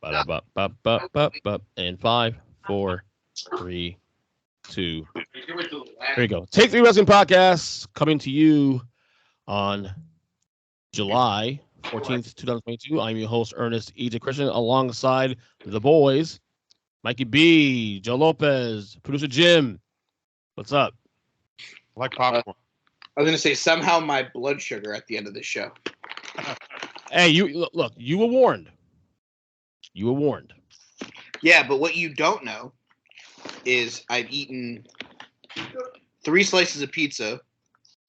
Ba-da-ba-ba-ba-ba-ba. And 5, 4, 3, 2. Here you go. Take 3 Wrestling Podcasts coming to you on July 14th, 2022. I'm your host, Ernest E.J. Christian, alongside the boys, Mikey B, Joe Lopez, producer Jim. What's up? I like popcorn. I was going to say, somehow my blood sugar at the end of the show. Hey, you look, you were warned. You were warned. Yeah, but what you don't know is I've eaten 3 slices of pizza.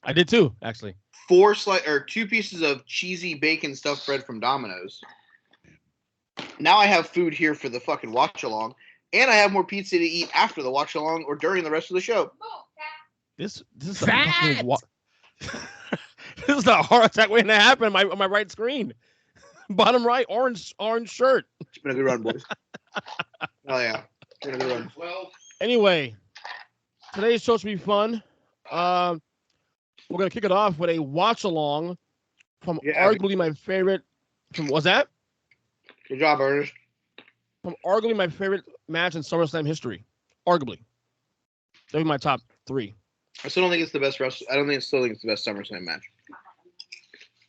I did too, actually. 2 pieces of cheesy bacon stuffed bread from Domino's. Now I have food here for the fucking watch along, and I have more pizza to eat after the watch along or during the rest of the show. This is a fucking this is a heart attack waiting to happen on my right screen. Bottom right, orange shirt. It's been a good run, boys. Oh yeah, it's been a good run. Anyway, today's show should be fun. We're gonna kick it off with a watch along from arguably my favorite. What's that? Good job, Ernest. From arguably my favorite match in SummerSlam history. Arguably, that'd be my top 3. I still don't think it's the best I don't think it's the best SummerSlam match.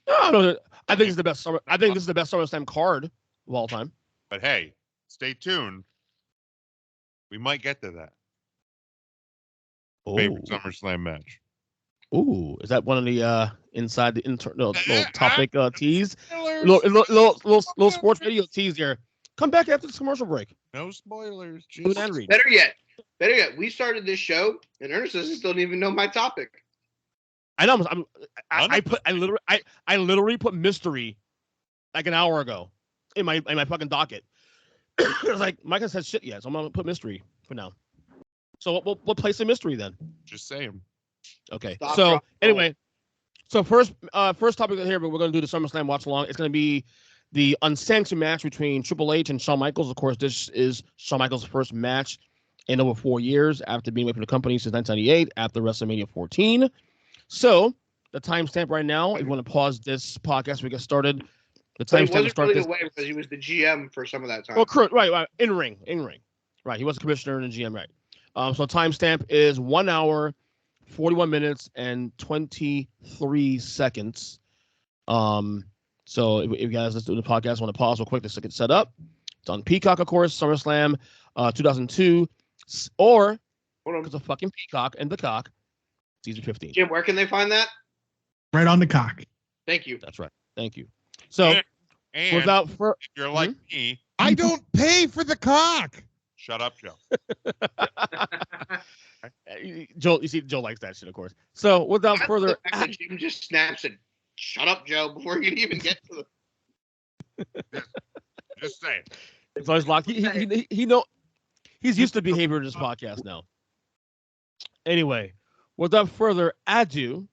No, I think it's the best I think this is the best SummerSlam card of all time. But hey, stay tuned. We might get to that. Favorite SummerSlam match. Ooh, is that one of the inside the little topic tease? Little sports video tease here. Come back after this commercial break. No spoilers. Better yet, we started this show and Ernest doesn't still even know my topic. I know. I literally put mystery like an hour ago in my fucking docket. It was like Mike has said shit yet, so I'm gonna put mystery for now. So we'll place a mystery then. Just saying. Okay. Anyway, first topic here, but we're gonna do the SummerSlam watch along. It's gonna be the unsanctioned match between Triple H and Shawn Michaels. Of course, this is Shawn Michaels' first match in over 4 years after being away from the company since 1998 after WrestleMania 14. So the timestamp right now, if you want to pause this podcast, we get started. The timestamp wasn't really away because he was the GM for some of that time. Oh, right, in ring, right. He was a commissioner and a GM, right? So timestamp is 1 hour, 41 minutes, and 23 seconds. So if you guys listen to the podcast, want to pause real quick to get set up. It's on Peacock, of course, SummerSlam 2002, or because of fucking Peacock and the cock, season 15. Jim, where can they find that? Right on the cock. Thank you. That's right. Thank you. So, and without if you're like me, I don't pay for the cock. Shut up, Joe. Joe, you see, Joe likes that shit, of course. So, without further ado, Jim just snaps and shut up, Joe, before you can even get to the. Just saying. It's always locked. He know he's used to behavior in this podcast now. Anyway, without further ado,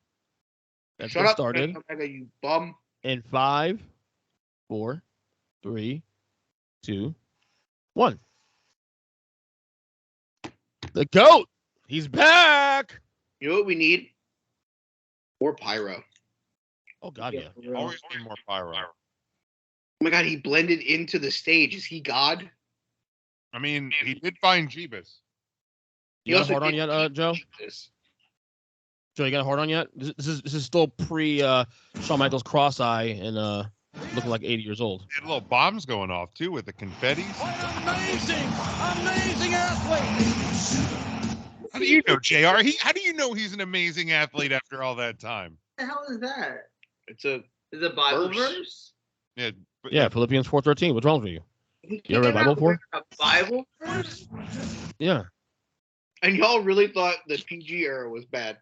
let's get started. You bum. In 5, 4, 3, 2, 1. The GOAT. He's back. You know what we need? More pyro. Oh God, yeah. Always need more pyro. Oh my God, he blended into the stage. Is he God? I mean, he did find Jeebus. You got a hard on yet, Joe? Joe, you got a hard on yet? This is still pre Shawn Michaels cross-eye and looking like 80 years old. He had little bombs going off too with the confetti. Amazing athlete. How do you know, JR? How do you know he's an amazing athlete after all that time? What the hell is that? It's a Bible verse? Yeah, Philippians 4:13. What's wrong with you? You ever read Bible before? A Bible verse? Yeah. And y'all really thought the PG era was bad.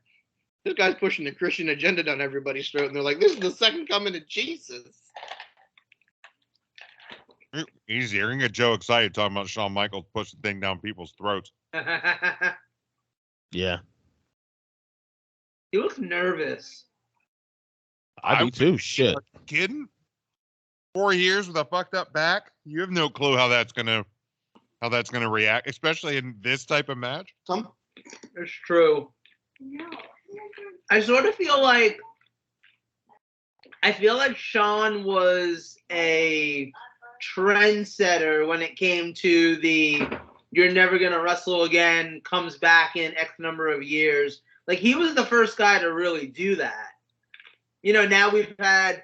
This guy's pushing the Christian agenda down everybody's throat, and they're like, this is the second coming of Jesus. Easy. You're going to get Joe excited talking about Shawn Michaels pushing the thing down people's throats. Yeah. He looks nervous. I do too. Shit. Kidding? 4 years with a fucked up back? You have no clue how that's gonna react, especially in this type of match. It's true. I sort of feel like Shawn was a trendsetter when it came to the "you're never gonna wrestle again" comes back in X number of years. Like he was the first guy to really do that. You know, now we've had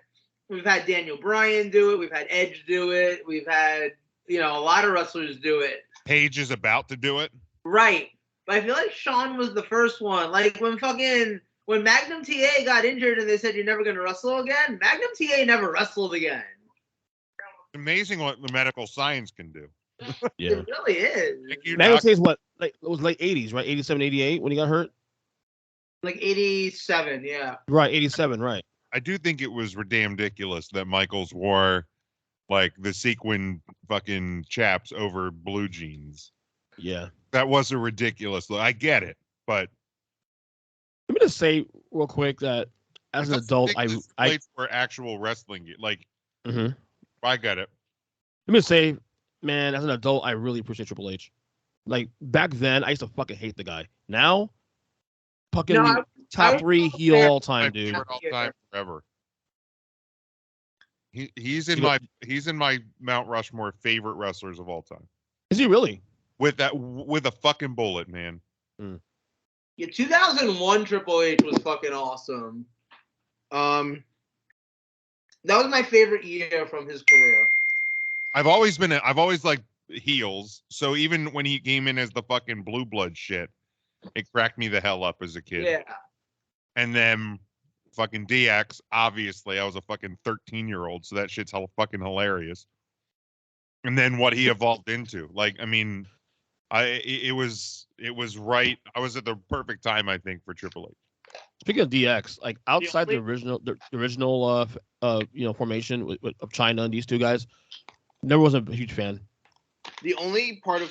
Daniel Bryan do it, we've had Edge do it, we've had a lot of wrestlers do it. Paige is about to do it. Right. But I feel like Shawn was the first one. Like when Magnum TA got injured and they said you're never gonna wrestle again, Magnum TA never wrestled again. Amazing what the medical science can do. Yeah. It really is. Thank you, Magnum Doc. TA is what? Like it was late 80s, right? 87, 88 when he got hurt. Like 87, yeah. Right, 87, right. I do think it was damn ridiculous that Michaels wore like the sequin fucking chaps over blue jeans. Yeah. That was a ridiculous look. I get it, but Let me just say real quick that as an adult, I played for actual wrestling. Like, Mhm. I get it. Let me just say, man, as an adult, I really appreciate Triple H. Like back then, I used to fucking hate the guy. Now, fucking top 3 heel all time, dude. Favorite all time forever. He's in my Mount Rushmore favorite wrestlers of all time. Is he really? With a fucking bullet, man. Yeah, 2001 Triple H was fucking awesome. That was my favorite year from his career. I've always liked heels. So even when he came in as the fucking blue blood shit, it cracked me the hell up as a kid. Yeah. And then fucking DX, obviously, I was a fucking 13-year-old, so that shit's fucking hilarious. And then what he evolved into, like, I mean, it was right. I was at the perfect time, I think, for Triple H. Speaking of DX, like outside the original formation of China and these two guys, never was a huge fan. The only part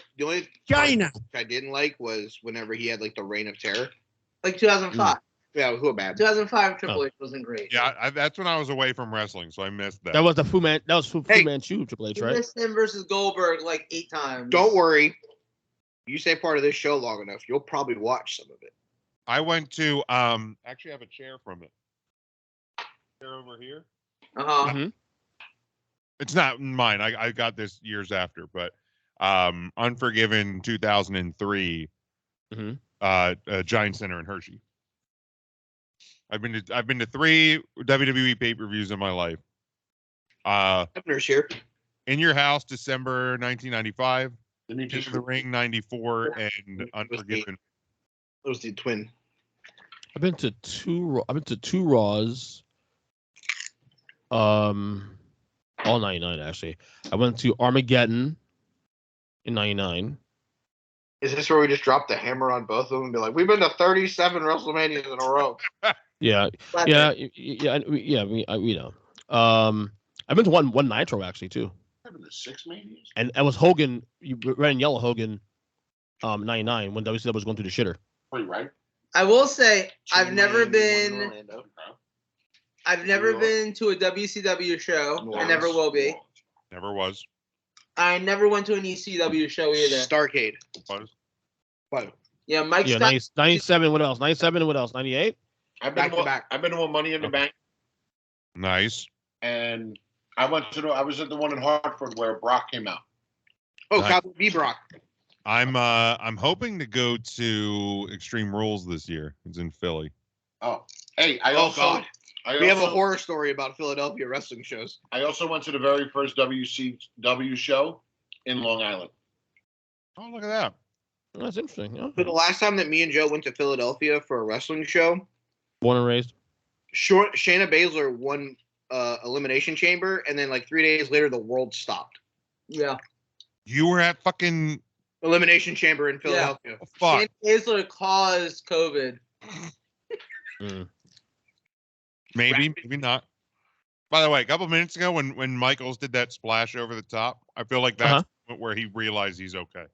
China. I didn't like was whenever he had like the Reign of Terror. Like 2005. Yeah, who bad? 2005 Triple H wasn't great. Yeah, that's when I was away from wrestling, so I missed that. That was the Fu Manchu Triple H, You right? missed him versus Goldberg like 8 times. Don't worry. You stay part of this show long enough, you'll probably watch some of it. I went to actually I have a chair from it. Chair over here. Uh-huh. Mm-hmm. It's not mine. I got this years after, but Unforgiven 2003, Giant Center in Hershey. I've been to 3 WWE pay-per-views in my life. Nurse here. In Your House, December 1995. Into the Ring 94 and Unforgiven. It was the twin. I've been to two Raws. All 99 actually. I went to Armageddon in 99. Is this where we just drop the hammer on both of them and be like, we've been to 37 WrestleManias in a row? Yeah. We know. I've been to one Nitro actually too. I've been to 6 Manias. And it was Hogan, red and yellow Hogan, 99 when WCW was going through the shitter. Wait, right? I will say I've Two never Miami, one been Orlando. I've never been to a WCW show. I never will be. Never was. I never went to an ECW show either. Starcade. Was. What? Yeah, Mike. Yeah, 97. What else? 97. What else? 98. I've Back been to to back. I've been to a Money in the Bank, Nice. and I was at the one in Hartford where Brock came out. Oh, Nice. Cowboy Bebrock. I'm hoping to go to Extreme Rules this year. It's in Philly. Oh, hey, God. We have a horror story about Philadelphia wrestling shows. I also went to the very first WCW show in Long Island. Oh, look at that. Oh, that's interesting. Yeah. So the last time that me and Joe went to Philadelphia for a wrestling show, Born and raised. Shayna Baszler won Elimination Chamber, and then like 3 days later, the world stopped. Yeah. You were at fucking Elimination Chamber in Philadelphia. fuck. Shane Baszler caused COVID. Maybe not. By the way, a couple minutes ago when Michaels did that splash over the top, I feel like that's where he realized he's okay.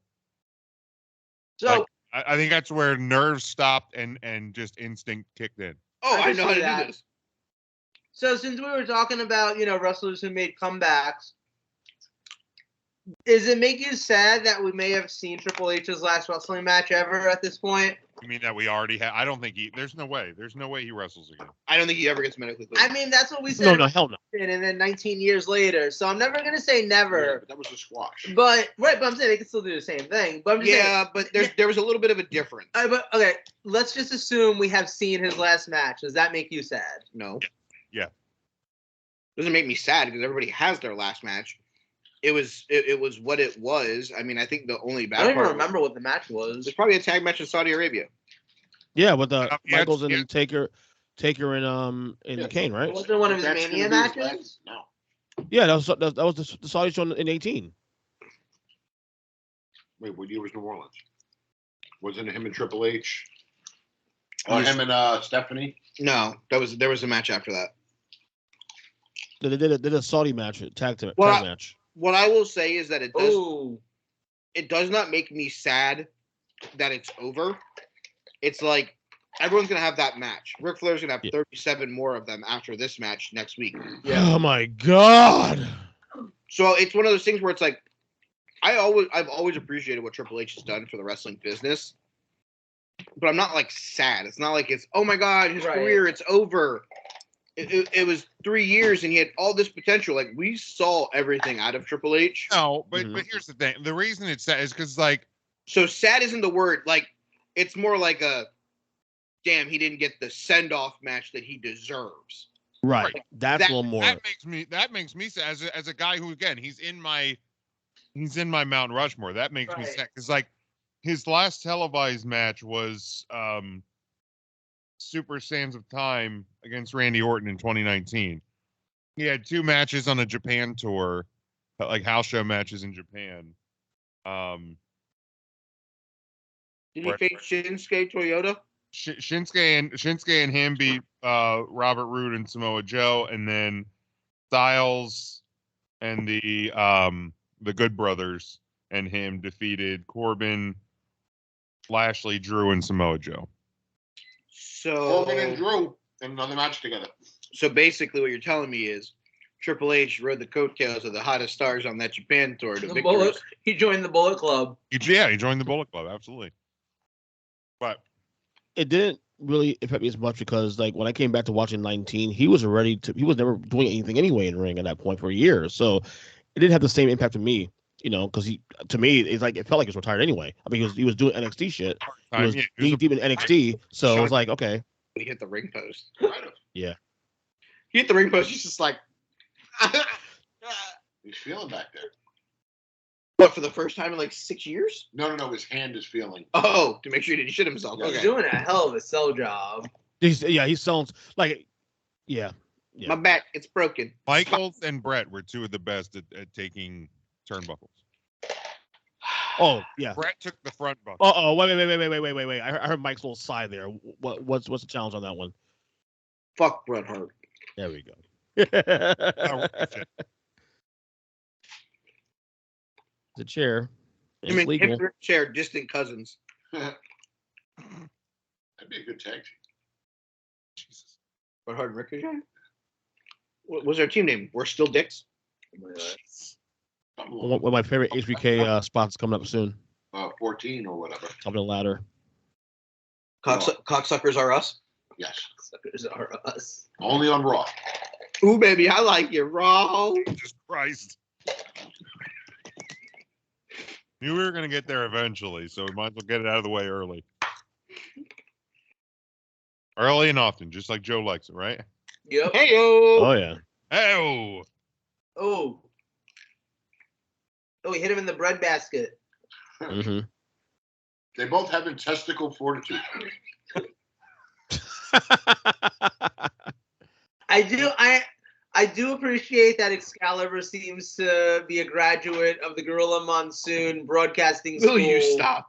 So I think that's where nerves stopped and just instinct kicked in. Oh, I can know how see to that. do this. So since we were talking about, wrestlers who made comebacks, does it make you sad that we may have seen Triple H's last wrestling match ever at this point? You mean that we already have? I don't think he. There's no way. There's no way he wrestles again. I don't think he ever gets medically cleared. I mean, that's what we said. No, hell no. And then 19 years later. So I'm never going to say Yeah, never. but that was a squash. But I'm saying they can still do the same thing. But I'm just saying, But there was a little bit of a difference. but okay, let's just assume we have seen his last match. Does that make you sad? No. Yeah. Doesn't make me sad because everybody has their last match. It was what it was. I mean, I think the only bad I don't part even remember what the match was. It's probably a tag match in Saudi Arabia. Yeah, with the Yeah, Michaels and yeah. Taker and Yeah. Kane, right? Wasn't it one of his That's Mania gonna be his matches? last- No. Yeah, that was the Saudi show in 18. Wait, what year was New Orleans? Wasn't it him and Triple H? Or Yes. him and Stephanie? No, there was a match after that. They did a Saudi match, tag Well, match. What I will say is that Oh, it does not make me sad that it's over. It's like everyone's gonna have that match. Ric Flair's gonna have Yeah. 37 more of them after this match next week. Oh my God. So it's one of those things where it's like I've always appreciated what Triple H has done for the wrestling business, but I'm not like sad. It's not like it's oh my God, his Right. career, it's over. It was 3 years and he had all this potential. Like we saw everything out of Triple H. No, but Mhm. but here's the thing. The reason it's sad is because like So sad isn't the word. Like it's more like a damn, he didn't get the send off match that he deserves. Right. That's That- a little more. that makes me sad as a guy who again he's in my Mount Rushmore. That makes me Right. sad because like his last televised match was Super Sands of Time against Randy Orton in 2019. He had 2 matches on a Japan tour, like house show matches in Japan. Did he Right. face Shinsuke Toyota? Shinsuke and him beat Robert Roode and Samoa Joe, and then Styles and the Good Brothers and him defeated Corbin, Lashley, Drew, and Samoa Joe. Corbin and So Drew in another match together. basically what you're telling me is Triple H rode the coattails of the hottest stars on that Japan tour to the victories. Bullet. He joined the Bullet Club. He joined the Bullet Club, absolutely. But It didn't really affect me as much because like when I came back to watching 19, he was never doing anything anyway in the ring at that point for years. So it didn't have the same impact to me, because to me it's like it felt like he was retired anyway. I mean he was doing NXT shit. He was knee deep in NXT, so it was like okay. He hit the ring post. Yeah. He hit the ring post. He's just like, He's feeling back there. what, for the first time in like 6 years? No. His hand is feeling. Oh, to make sure he didn't shit himself. Yeah. He's Okay. doing a hell of a sell job. He sounds like yeah. My back, it's broken. Michaels and Brett were 2 of the best at taking turnbuckles. Oh yeah. Brett took the front buckle. Oh wait. I heard Mike's little sigh there. What's the challenge on that one? Fuck Bret Hart. There we go. Oh, shit. The chair. I It's mean, legal. him and Chair, distant cousins. That'd be a good tag team. Jesus. Bret Hart and Ricochet? What was their team name? We're Still Dicks? Something One of my favorite HBK spots coming up soon. 14 or whatever. Up the ladder. Cocksuckers Are Us? Yes. Suckers are us. Only on Raw. Ooh, baby, I like you raw. Jesus Christ. Knew we were going to get there eventually, so we might as well get it out of the way early. Early and often, just like Joe likes it, right? Yep. Hey, yo. Oh yeah. Hey, Oh. Oh, he hit him in the bread basket. hmm They both have intestinal fortitude. I do appreciate that Excalibur seems to be a graduate of the Gorilla Monsoon Broadcasting School. Will you stop?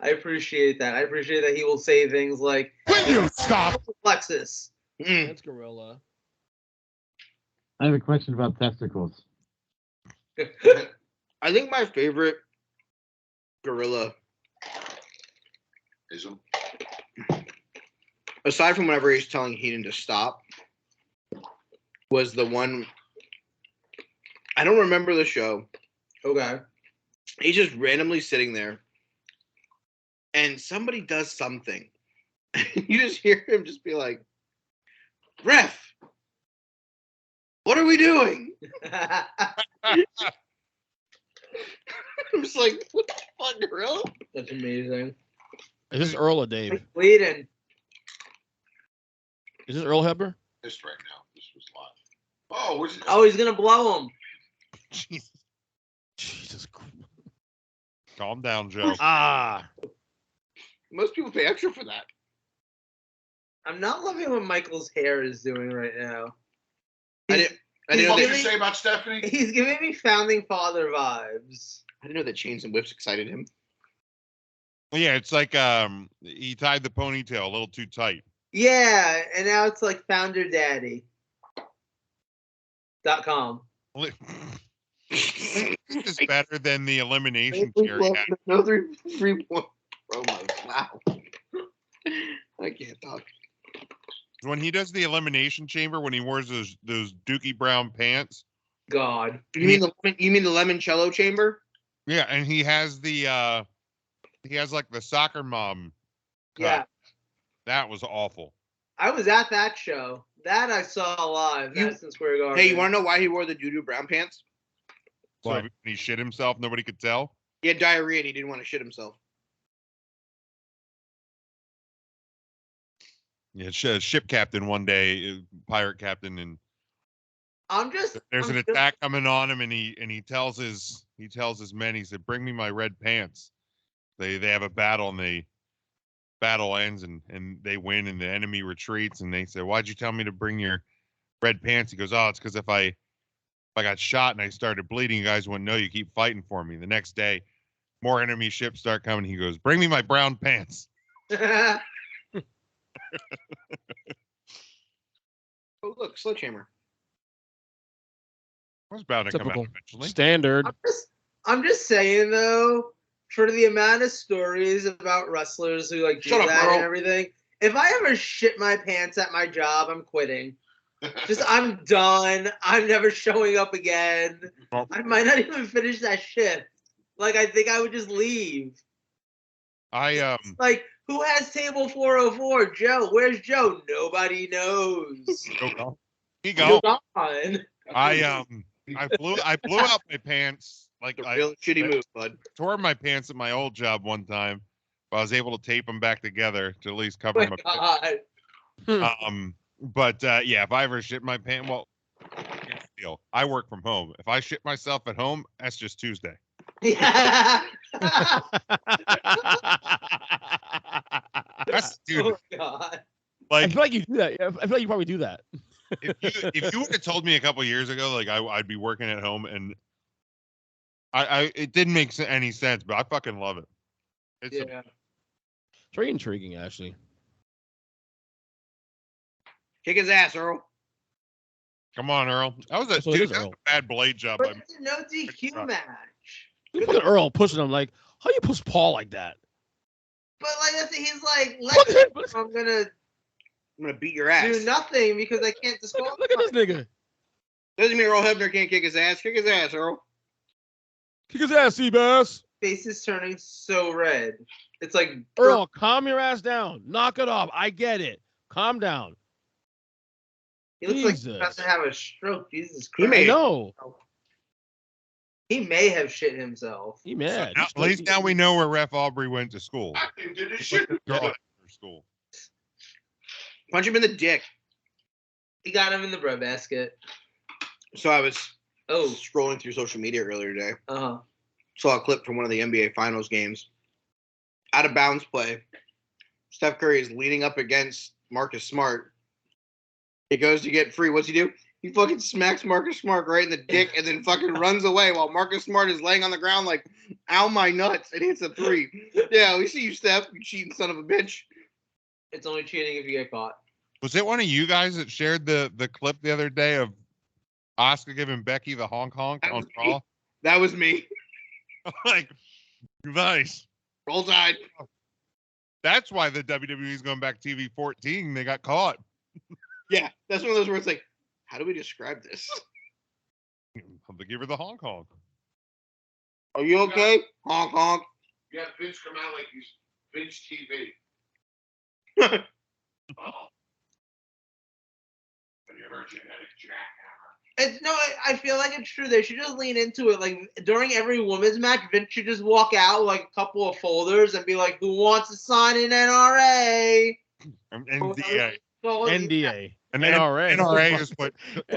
I appreciate that. I appreciate that he will say things like Will you stop? Plexus. Mm. Gorilla. I have a question about testicles. I think my favorite gorilla, Ism. aside from whenever he's telling Heenan to stop, was the one. I don't remember the show, Okay. He's just randomly sitting there, and somebody does something. You just hear him just be like, "Ref, what are we doing?" I'm just like, "What the fuck, Earl?" That's amazing. Is this Earl or Dave? He's bleeding. Is this Earl Hebner? This right now. This was live. Oh, what's it? Oh, he's gonna blow him. Jesus Christ. Calm down, Joe. Ah. Most people pay extra for that. I'm not loving what Michael's hair is doing right now. I didn't What know did that. you say about Stephanie? He's giving me founding father vibes. I didn't know that chains and whips excited him. Yeah, it's like he tied the ponytail a little too tight. Yeah, and now it's like FounderDaddy.com. This is better than the elimination chair. No 3-point promo. Wow. I can't talk. When he does the elimination chamber, when he wears those Dookie Brown pants. God. You mean the limoncello chamber? Yeah, and he has the like the soccer mom cut. Yeah. That was awful. I was at that show. That I saw live. Madison Square Garden. Hey, you want to know why he wore the doo-doo brown pants? So What? when he shit himself, nobody could tell. He had diarrhea and he didn't want to shit himself. Yeah, ship captain one day, pirate captain, and there's an attack coming on him, and he tells his men, he said, "Bring me my red pants." They have a battle, and the battle ends, and they win, and the enemy retreats, and they say, "Why'd you tell me to bring your red pants?" He goes, "Oh, it's because if I got shot and I started bleeding, you guys wouldn't know. You keep fighting for me." The next day, more enemy ships start coming. He goes, "Bring me my brown pants." Oh, look, Sledgehammer. I was bound to come Typical. out eventually. Standard. I'm just saying though, for the amount of stories about wrestlers who like do Shut up, that Earl. and everything, if I ever shit my pants at my job, I'm quitting. Just I'm done. I'm never showing up again. I might not even finish that shift. Like I think I would just leave. Like who has table 404? Joe. Where's Joe? Nobody knows. He go. You're gone. I blew out my pants. Like It's a real shitty move, bud. tore my pants at my old job one time, but I was able to tape them back together to at least cover Oh my my God. But yeah, if I ever shit my pants, well, here's the deal. I work from home. If I shit myself at home, that's just Tuesday. Yeah. That's dude. Oh God. I Like feel like you do that. I feel like you probably do that. if you would have told me a couple years ago, like I'd be working at home, and I it didn't make any sense, but I fucking love it. It's Yeah. It's very intriguing, actually. Kick his ass, Earl. come on, Earl. That was So it is that was Earl. a bad blade job. But it's a no DQ match. Look at Earl pushing him like, how you push Paul like that? But like that's he's like, Look at him. I'm gonna I'm gonna beat your ass. do nothing because I can't disqualify. Look at this nigga. Doesn't mean Earl Hebner can't kick his ass. Kick his ass, Earl. Kick his ass, Seabass. Face is turning so red. It's like Earl, calm your ass down. Knock it off. I get it. Calm down. he looks like he's Jesus. about to have a stroke. Jesus He Christ. may- No. He may have shit himself. He mad. Now, at least now we know where Ref Aubrey went to school. I think did his shit. School. Punch him in the dick. He got him in the breadbasket. So I was Oh. scrolling through social media earlier today. Uh-huh. Saw a clip from one of the NBA Finals games. Out of bounds play. Steph Curry is leaning up against Marcus Smart. He goes to get free. What's he do? He fucking smacks Marcus Smart right in the dick and then fucking runs away while Marcus Smart is laying on the ground like, ow my nuts, and hits a three. Yeah, we see you, Steph, you cheating son of a bitch. It's only cheating if you get caught. Was it one of you guys that shared the clip the other day of Oscar giving Becky the honk honk That on was me. Raw? That was me. Like, nice. Roll Tide. That's why the WWE is going back TV 14. They got caught. Yeah, that's one of those where it's like, how do we describe this? They give her the honk honk. Are you okay? Honk honk. You have Vince come out like he's Vince TV. Your genetic jackhammer. I feel like it's true. They should just lean into it. Like during every women's match, Vince should just walk out with, like a couple of folders and be like, "Who wants to sign an NRA?" NDA. NDA. And NRA. NRA is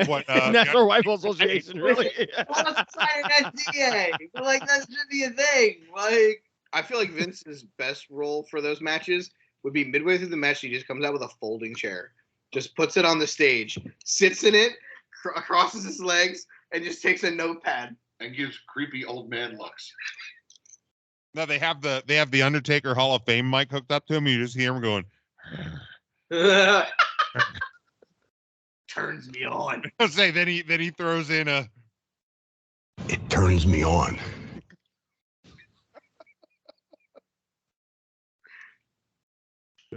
what National Rifle Association, really? Who wants to sign an NDA? Like that should be a thing. Like I feel like Vince's best role for those matches would be midway through the match. He just comes out with a folding chair, just puts it on the stage, sits in it, crosses his legs, and just takes a notepad And gives creepy old man looks. No, they have the Undertaker Hall of Fame mic hooked up to him. You just hear him going. turns me on. I'll say then he throws in a. It turns me on.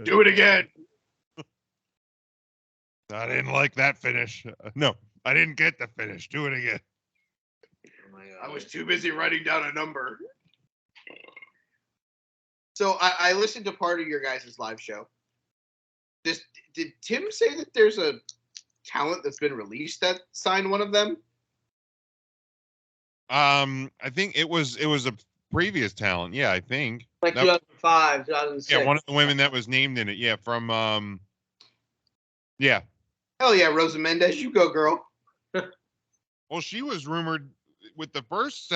Do it again. I didn't like that finish. No, I didn't get the finish. Do it again. I was too busy writing down a number. So I listened to part of your guys' live show. Did Tim say that there's a talent that's been released that signed one of them? I think it was a previous talent. Yeah, I think. like That- 2005, 2006. Yeah, one of the women that was named in it. Yeah, from yeah. Hell yeah, Rosa Mendez, you go, girl. Well, she was rumored with the first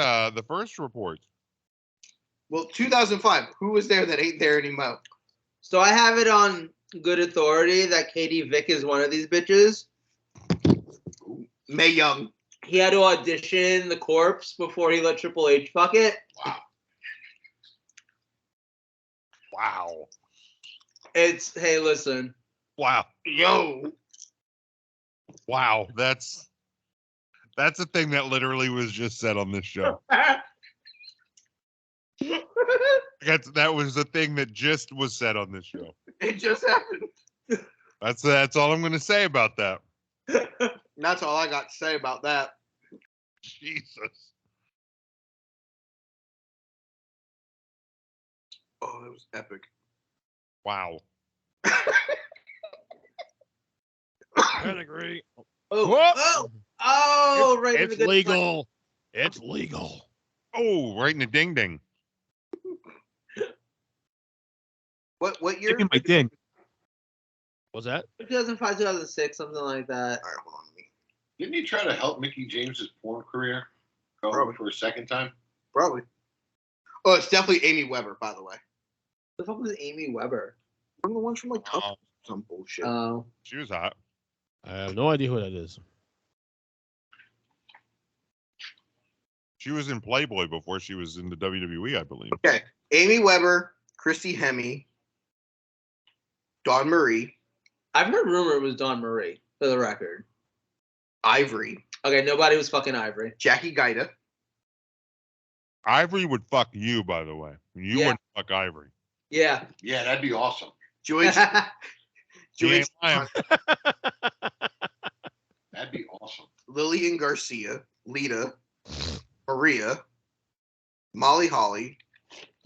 reports. Well, 2005. Who was there that ain't there anymore? So I have it on good authority that Katie Vick is one of these bitches. Mae Young. He had to audition the corpse before he let Triple H fuck it. Wow. It's hey, listen. Wow. Yo. Wow. That's a thing that literally was just said on this show. That was the thing that just was said on this show. It just happened. That's all I'm going to say about that. That's all I got to say about that. Jesus. Oh, that was epic. Wow. Pedigree. Oh, right. in It's the good legal. It's legal. Oh, right in the ding ding. What year? Taking my ding. Was that? 2005, 2006, something like that. All right, hold on. Didn't he try to help Mickey James's porn career go Probably. for a second time? Probably. Oh, it's definitely Amy Weber, by the way. The fuck was Amy Weber? From the ones from like Tough Oh, some bullshit. Oh. she was hot. I have no idea who that is. She was in Playboy before she was in the WWE, I believe. Okay. Amy Weber, Christy Hemme, Dawn Marie, I've heard rumor it was Dawn Marie, for the record. Ivory, Okay, nobody was fucking Ivory. Jackie Gaida, Ivory would fuck you, by the way. You Yeah. wouldn't fuck Ivory. Yeah. Yeah, that'd be awesome. Joy, He Joy ain't lying. That'd be awesome. Lillian Garcia, Lita, Maria, Molly Holly,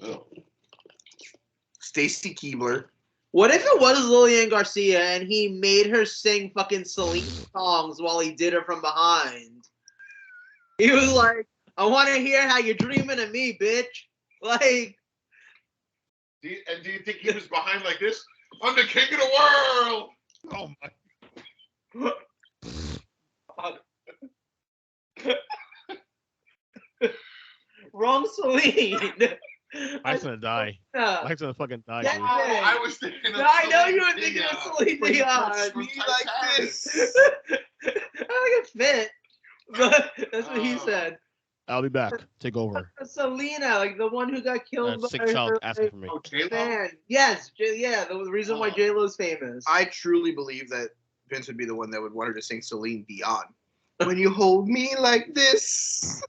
Oh. Stacy Keebler. What if it was Lillian Garcia and he made her sing fucking Celine songs while he did her from behind? He was like, I want to hear how you're dreaming of me, bitch. Like, Do you think he was behind like this? I'm the king of the world. Oh my. wrong Celine. Mike's gonna die. Mike's gonna fucking die, Yeah. dude. I was thinking of No, I know Celine you were thinking of Dion. Celine When he Dion. puts from me like Titanic. this. I think it fit, but that's what he Oh. said. I'll be back. Take over. Selena, like the one who got killed That sick by child her asking for me. Oh, J-Lo? fan. Yes, yeah, the reason why Oh. J-Lo's famous. I truly believe that Vince would be the one that would want her to sing Celine Dion. When you hold me like this.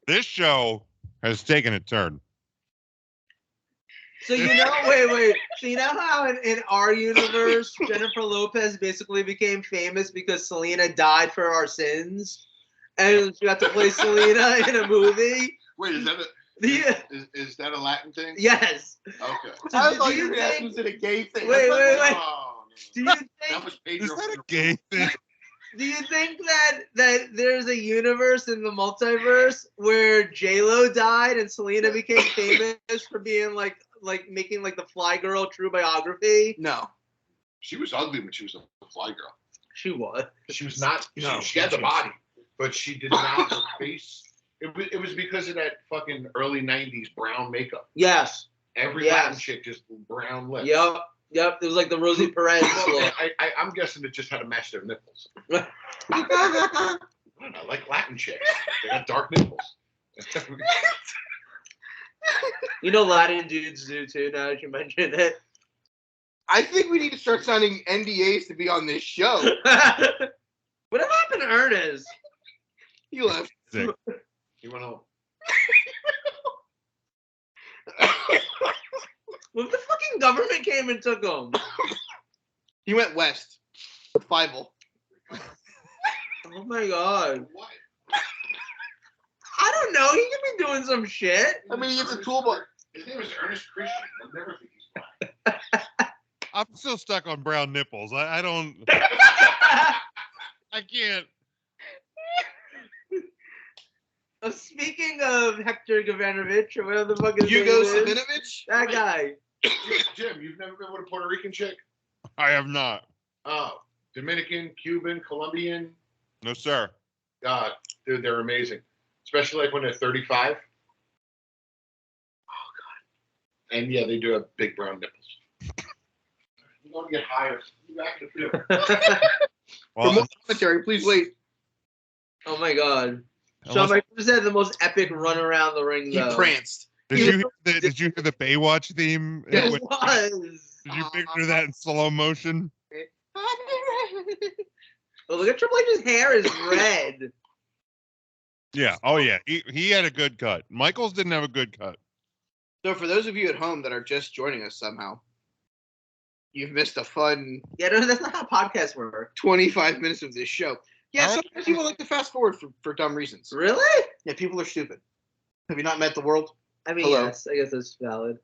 This show has taken a turn. So you know, wait. So you know how in our universe, Jennifer Lopez basically became famous because Selena died for our sins, and she got to play Selena in a movie. Wait, is that Yeah. is that a Latin thing? Yes. Okay. So I do thought you you were asking, think? was it a gay thing? Wait, wait, wait. Oh, Do no, you That think? was Is Pedro. that a from the- gay thing? Do you think that there's a universe in the multiverse where J-Lo died and Selena became famous for being like making like the Fly Girl true biography? No. She was ugly when she was a fly girl. She was. She was not. No. She had the body, but she did not. Her face. It was because of that fucking early '90s brown makeup. Yes. Every Yes. Latin chick just brown lips. Yep. Yep. It was like the Rosie Perez Well, look. I'm guessing it just had to match their nipples. I like Latin chicks. They got dark nipples. You know, Latin dudes do too. Now that you mention it. I think we need to start signing NDAs to be on this show. Whatever happened to Ernest? He left. Sick. You want to? What if the fucking government came and took him? He went west. Fievel. Oh my god. What? I don't know. He could be doing some shit. I mean, he gets a toolbox. His name is Ernest Christian. I'll never think he's black. I'm still stuck on brown nipples. I don't. I can't. Speaking of Hector Gavanovich or whatever the fuck his Hugo name is, Savinovich? that guy. Jim, you've never been with a Puerto Rican chick? I have not. Oh, Dominican, Cuban, Colombian. No, sir. God, dude, they're amazing. Especially like when they're 35. Oh God. And yeah, they do have big brown nipples. You want to get higher? You back in the field. For more commentary, please wait. Oh my god. Shawn Unless- Michaels had the most epic run around the ring He though. pranced. Did you hear the Baywatch theme? It Did was. you picture that in slow motion? Oh, look at Triple H's hair is red. Yeah. Oh yeah. He had a good cut. Michaels didn't have a good cut. So for those of you at home that are just joining us somehow, you've missed a fun Yeah, no, that's not how podcasts work. 25 minutes of this show. Yeah, All right. sometimes people like to fast forward for dumb reasons. Really? Yeah, people are stupid. Have you not met the world? I mean, Hello. yes, I guess that's valid.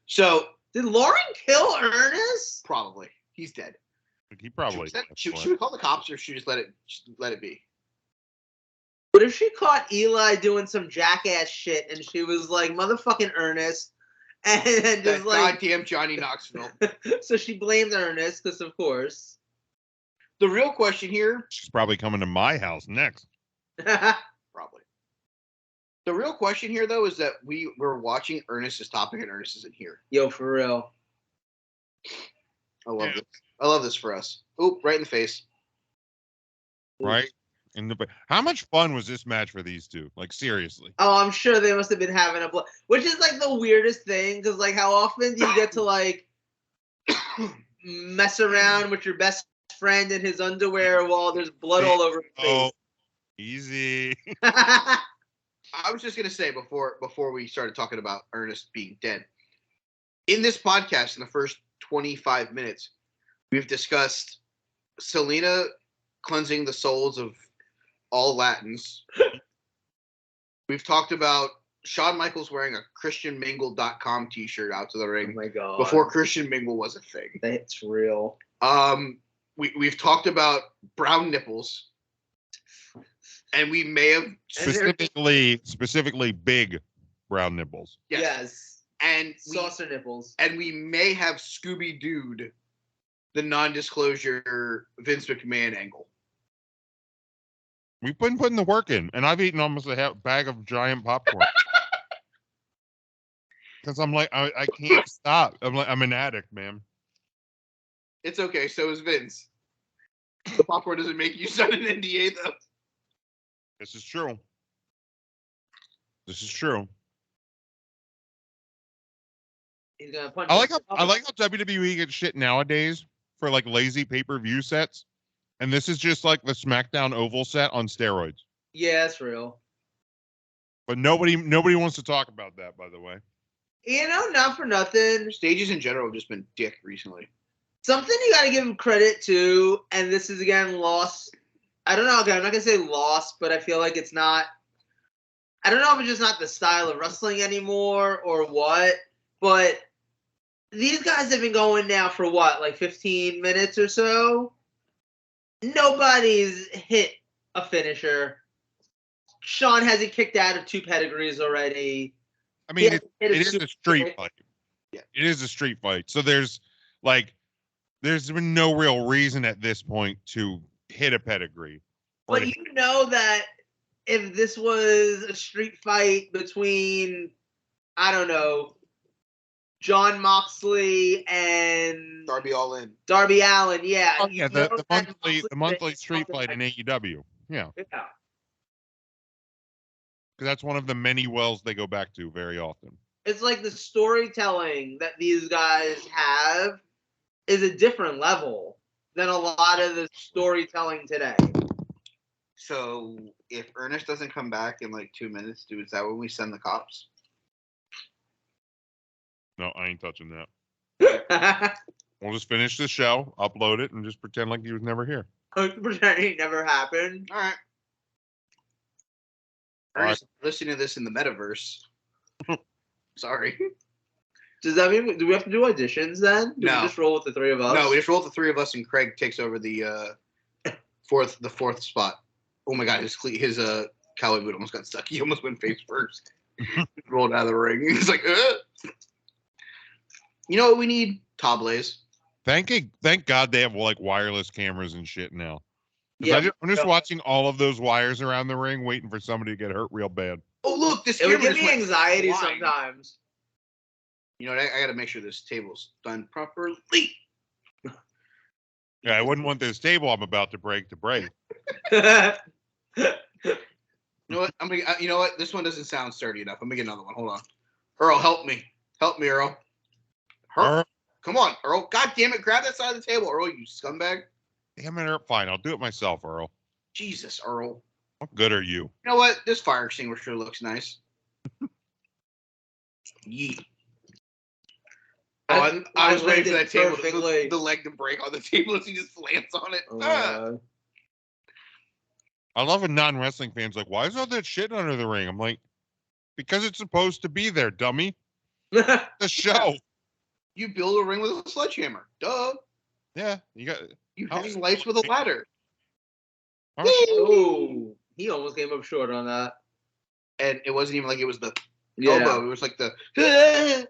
So, Did Lauren kill Ernest? probably. He's dead. He probably. Should we call the cops or should we just let it be? What if she caught Eli doing some jackass shit and she was like, motherfucking Ernest, and That just like, goddamn Johnny Knoxville. so she blamed Ernest, because of course. The real question here, She's probably coming to my house next. probably. The real question here, though, is that we're watching Ernest's topic and Ernest isn't here. Yo, for real. I love Yeah. this. I love this for us. Oop, right in the face. Right? How much fun was this match for these two? Like seriously. Oh, I'm sure they must have been having a which is like the weirdest thing, because like how often do you get to like mess around with your best friend in his underwear while there's blood all over his Oh, face? easy. I was just gonna say before we started talking about Ernest being dead. In this podcast, in the first 25 minutes, we've discussed Selena cleansing the souls of all Latins. We've talked about Shawn Michaels wearing a ChristianMingle.com t-shirt out to the Oh ring my god. before Christian Mingle was a thing. That's real. We've talked about brown nipples, and we may have Specifically big brown nipples. Yes. and Saucer nipples. and we may have Scooby-Doo'd the non-disclosure Vince McMahon angle. We've been putting the work in, and I've eaten almost a bag of giant popcorn. Because I'm like, I can't stop. I'm an addict, man. It's okay. So is Vince. The popcorn doesn't make you sign an NDA, though. This is true. This is true. He's gonna punch. I like how WWE gets shit nowadays for like lazy pay-per-view sets, and this is just like the SmackDown Oval set on steroids. Yeah, that's real. But nobody wants to talk about that, by the way. You know, not for nothing. Stages in general have just been dick recently. Something you gotta give him credit to, and this is again lost I don't know. Okay, I'm not gonna say lost, but I feel like it's not. I don't know if it's just not the style of wrestling anymore or what. But these guys have been going now for what, like 15 minutes or so. Nobody's hit a finisher. Shawn hasn't kicked out of 2 pedigrees already. I mean, He it hasn't hit is super a street kick. fight. Yeah. It is a street fight. So there's been no real reason at this point to hit a pedigree. or But to- you know that if this was a street fight between, I don't know, John Moxley and Darby All In. Darby Allin, yeah. Oh, you yeah, know the that monthly Moxley monthly is street something fight in like- AEW. Yeah, Yeah. because that's one of the many wells they go back to very often. It's like the storytelling that these guys have is a different level than a lot of the storytelling today. So if Ernest doesn't come back in like 2 minutes, dude, is that when we send the cops? No, I ain't touching that. We'll just finish the show, upload it, and just pretend like he was never here. Pretending it never happened. All right. All right. Ernest, listening to this in the metaverse. Sorry. Does that mean do we have to do auditions then? Do No. we just roll with the 3 of us? No, we just rolled the 3 of us, and Craig takes over the fourth spot. Oh my God, his cowboy boot almost got stuck. He almost went face first. Rolled out of the ring. He's like, Ugh. You know what we need? Tablays. Thank God they have like wireless cameras and shit now. 'Cause Yeah, I'm just watching all of those wires around the ring, waiting for somebody to get hurt real bad. Oh look, this it would camera give just me went anxiety flying. sometimes. You know what? I got to make sure this table's done properly. Yeah, I wouldn't want this table I'm about to break to break. You know what? You know what? This one doesn't sound sturdy enough. I'm gonna get another one. Hold on. Earl, help me. Help me, Earl. Earl? Come on, Earl. God damn it! Grab that side of the table, Earl. You scumbag. Damn it, Earl. Fine, I'll do it myself, Earl. Jesus, Earl. What good are you? You know what? This fire extinguisher looks nice. Yeet. Oh, I was waiting for that table, the leg to break on the table as he just slants on it. I love when non-wrestling fans like, why is all that shit under the ring? I'm like, because it's supposed to be there, dummy. The show. You build a ring with a sledgehammer. Duh. Yeah, you got. You hang lights with a ladder. Oh, he almost came up short on that. And it wasn't even like it was the Yeah. elbow. It was like the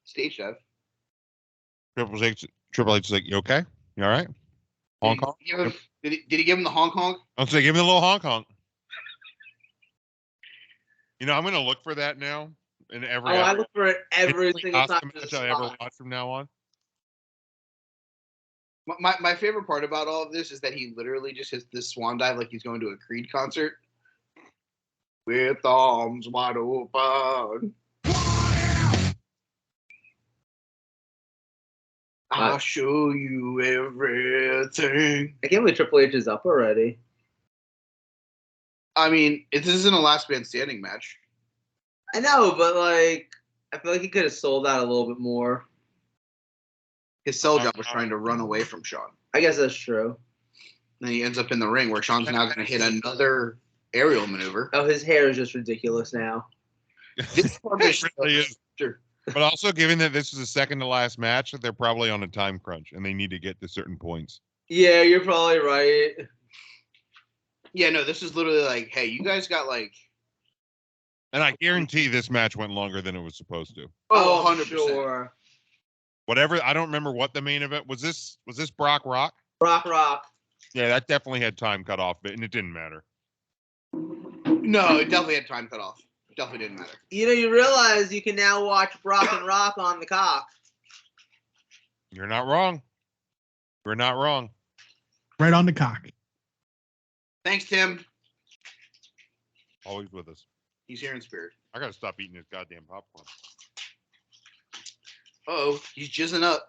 stage dive. Triple H is like, you okay? You all right? Hong Kong? Did he give him the honk honk? I'll say, give him a little Hong Kong. You know, I'm gonna look for that now in every. I look for it every single time. Match I ever watch from now on. My favorite part about all of this is that he literally just hits this swan dive like he's going to a Creed concert. With arms wide open. I'll show you everything. I can't believe Triple H is up already. I mean, this isn't a last man standing match. I know, but like, I feel like he could have sold out a little bit more. His sell job was trying to run away from Shawn. I guess that's true. Then he ends up in the ring where Shawn's now going to hit another aerial maneuver. Oh, his hair is just ridiculous now. This part is really is. Sure. But also, given that this is the second to last match, they're probably on a time crunch and they need to get to certain points. Yeah, you're probably right. Yeah, no, this is literally like, hey, you guys got like. And I guarantee this match went longer than it was supposed to. Oh, I'm 100%. sure. Whatever, I don't remember what the main event was. This Brock Rock? Rock. Yeah, that definitely had time cut off, and it didn't matter. No, it definitely had time cut off. It definitely didn't matter. You know, you realize you can now watch Brock and Rock on the cock. You're not wrong. You're not wrong. Right on the cock. Thanks, Tim. Always with us. He's here in spirit. I gotta stop eating this goddamn popcorn. Uh-oh, he's jizzing up.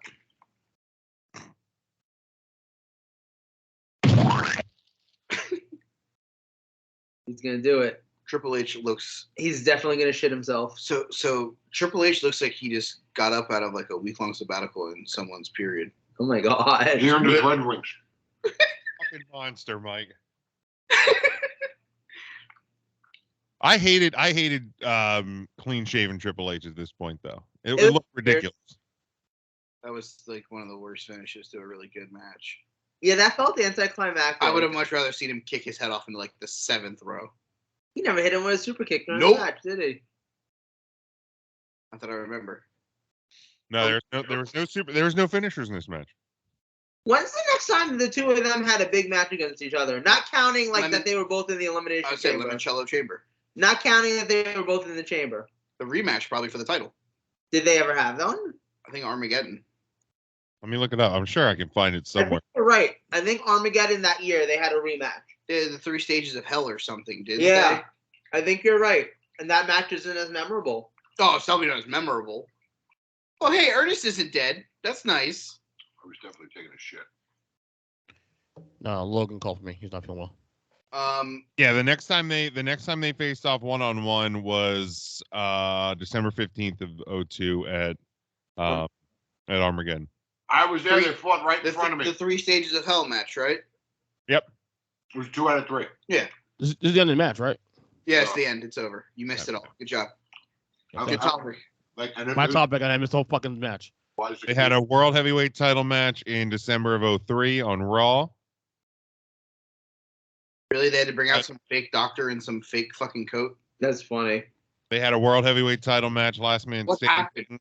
He's gonna do it. Triple H looks. He's definitely gonna shit himself. So Triple H looks like he just got up out of like a week-long sabbatical in someone's period. Oh my god. He earned his Red Wings. Fucking monster, Mike. I hated clean shaven Triple H at this point though. It looked ridiculous. That was like one of the worst finishes to a really good match. Yeah, that felt anticlimactic. I would have much rather seen him kick his head off into like the 7th row. He never hit him with a super kick during Nope. the match, did he? Not that I remember. No, there was no finishers in this match. When's the next time the two of them had a big match against each other? Not counting that they were both in the elimination I would say chamber. Limoncello Chamber. Not counting that they were both in the chamber. The rematch probably for the title. Did they ever have one? I think Armageddon. Let me look it up. I'm sure I can find it I somewhere. think you're right. I think Armageddon that year they had a rematch. The 3 stages of hell or something, didn't Yeah, they? I think you're right. And that match isn't as memorable. Oh, something that was memorable. Oh, hey, Ernest isn't dead. That's nice. I was definitely taking a shit. No, Logan called for me. He's not feeling well. Yeah, the next time they faced off 1-on-1 was December 15th of 2002 at Armageddon. I was there. They fought right in front of me. The 3 stages of hell match, right? Yep. It was 2 out of 3. Yeah. This is the end of the match, right? Yeah, it's the end. It's over. You missed it all. Good job. Good topic. My topic, and I missed the whole fucking match. They had a World Heavyweight title match in December of 2003 on Raw. Really? They had to bring out some fake doctor in some fake fucking coat? That's funny. They had a World Heavyweight title match, last man What standing. happened?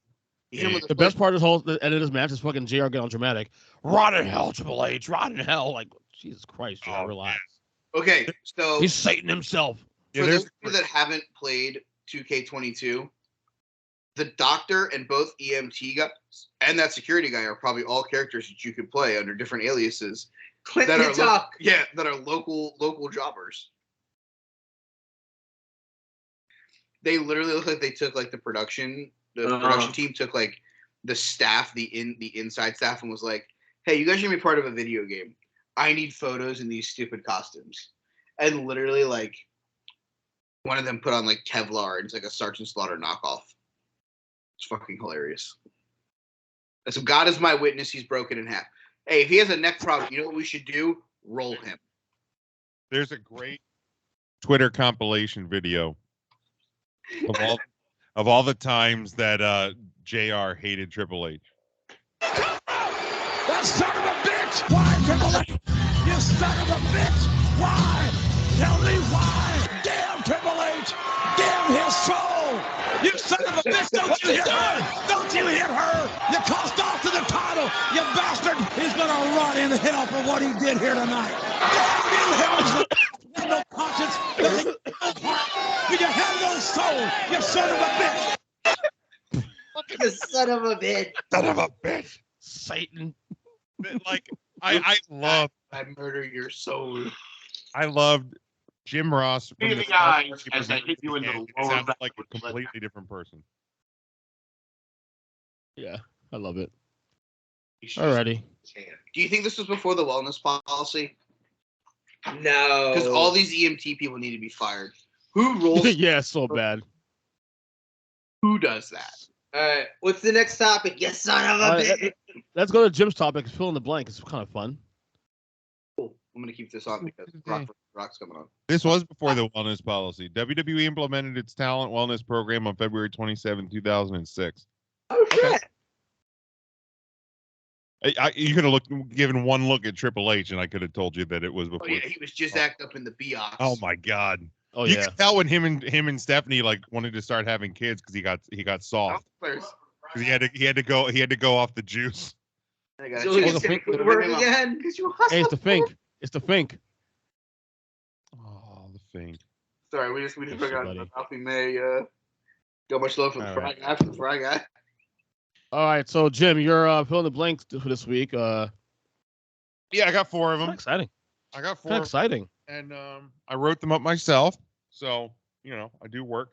You hit him with The best part of the end of this match is fucking JR getting all dramatic. Rot in hell, Triple H. Rot in hell. Like, Jesus Christ, JR, relax. Okay, so He's Satan himself. for those of you that haven't played 2K22, the doctor and both EMT guys and that security guy are probably all characters that you could play under different aliases that are local jobbers. They literally look like they took like the production team took like the staff, the inside staff, and was like, "Hey, you guys are gonna be part of a video game. I need photos in these stupid costumes." And literally, like, one of them put on like Kevlar, and it's like a Sergeant Slaughter knockoff. It's fucking hilarious. And so God is my witness, he's broken in half. Hey, if he has a neck problem, you know what we should do? Roll him. There's a great Twitter compilation video of all the times that JR hated Triple H. That son of a bitch! Why, Triple H? You son of a bitch! Why? Tell me why! Damn Triple H! Damn his soul! You son of a bitch! Don't you hit her! Don't you hit her! You cost off to the title! You bastard! He's gonna rot in hell for what he did here tonight! Damn you, hell! You have no conscience! You have no heart! You have no soul! You son of a bitch! You son of a bitch! Son of a bitch! Satan. Like I murder your soul. I loved Jim Ross from In the the eyes as I hit you in the It lower sounded back like a with the completely different person. Yeah, I love it. He's just Alrighty. his hand. Do you think this was before the wellness policy? No. Because all these EMT people need to be fired. Who rolls? Yeah, so bad. Who does that? All right. What's the next topic? You son of a bitch! Let's go to Jim's topic. Fill in the blank. It's kind of fun. Cool. I'm gonna keep this on because Rock's coming on. This was before the wellness policy. WWE implemented its talent wellness program on February 27, 2006. Oh shit! You could have given one look at Triple H, and I could have told you that it was before. Oh yeah, he was just act up in the Biox. Oh my God! Oh You yeah. could tell when him and Stephanie like wanted to start having kids because he got soft. Because he had to go off the juice. I got So you. he's Fink- gonna work again. Hey, it's the Fink. It's the Fink. Oh, the thing. Sorry, we just Yes, forgot buddy. about Alfie May. Got much love for the All fry right. guy. For the fry guy. All right, so Jim, you're filling the blank for this week. Yeah, I got 4 of them. Exciting. I got 4, Kind of exciting. and I wrote them up myself. So I do work.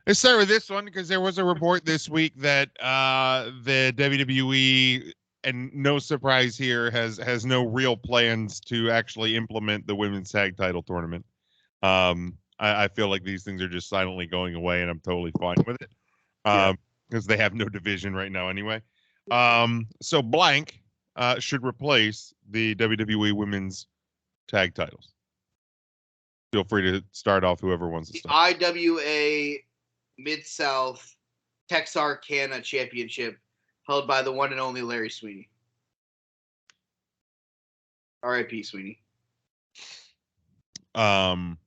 Let's start with this one because there was a report this week that the WWE, and no surprise here, has no real plans to actually implement the women's tag title tournament. I feel like these things are just silently going away, and I'm totally fine with it because they have no division right now anyway. So blank should replace the WWE Women's tag titles? Feel free to start off, whoever wants to The start. IWA Mid-South Texarkana Championship held by the one and only Larry Sweeney. R.I.P. Sweeney. In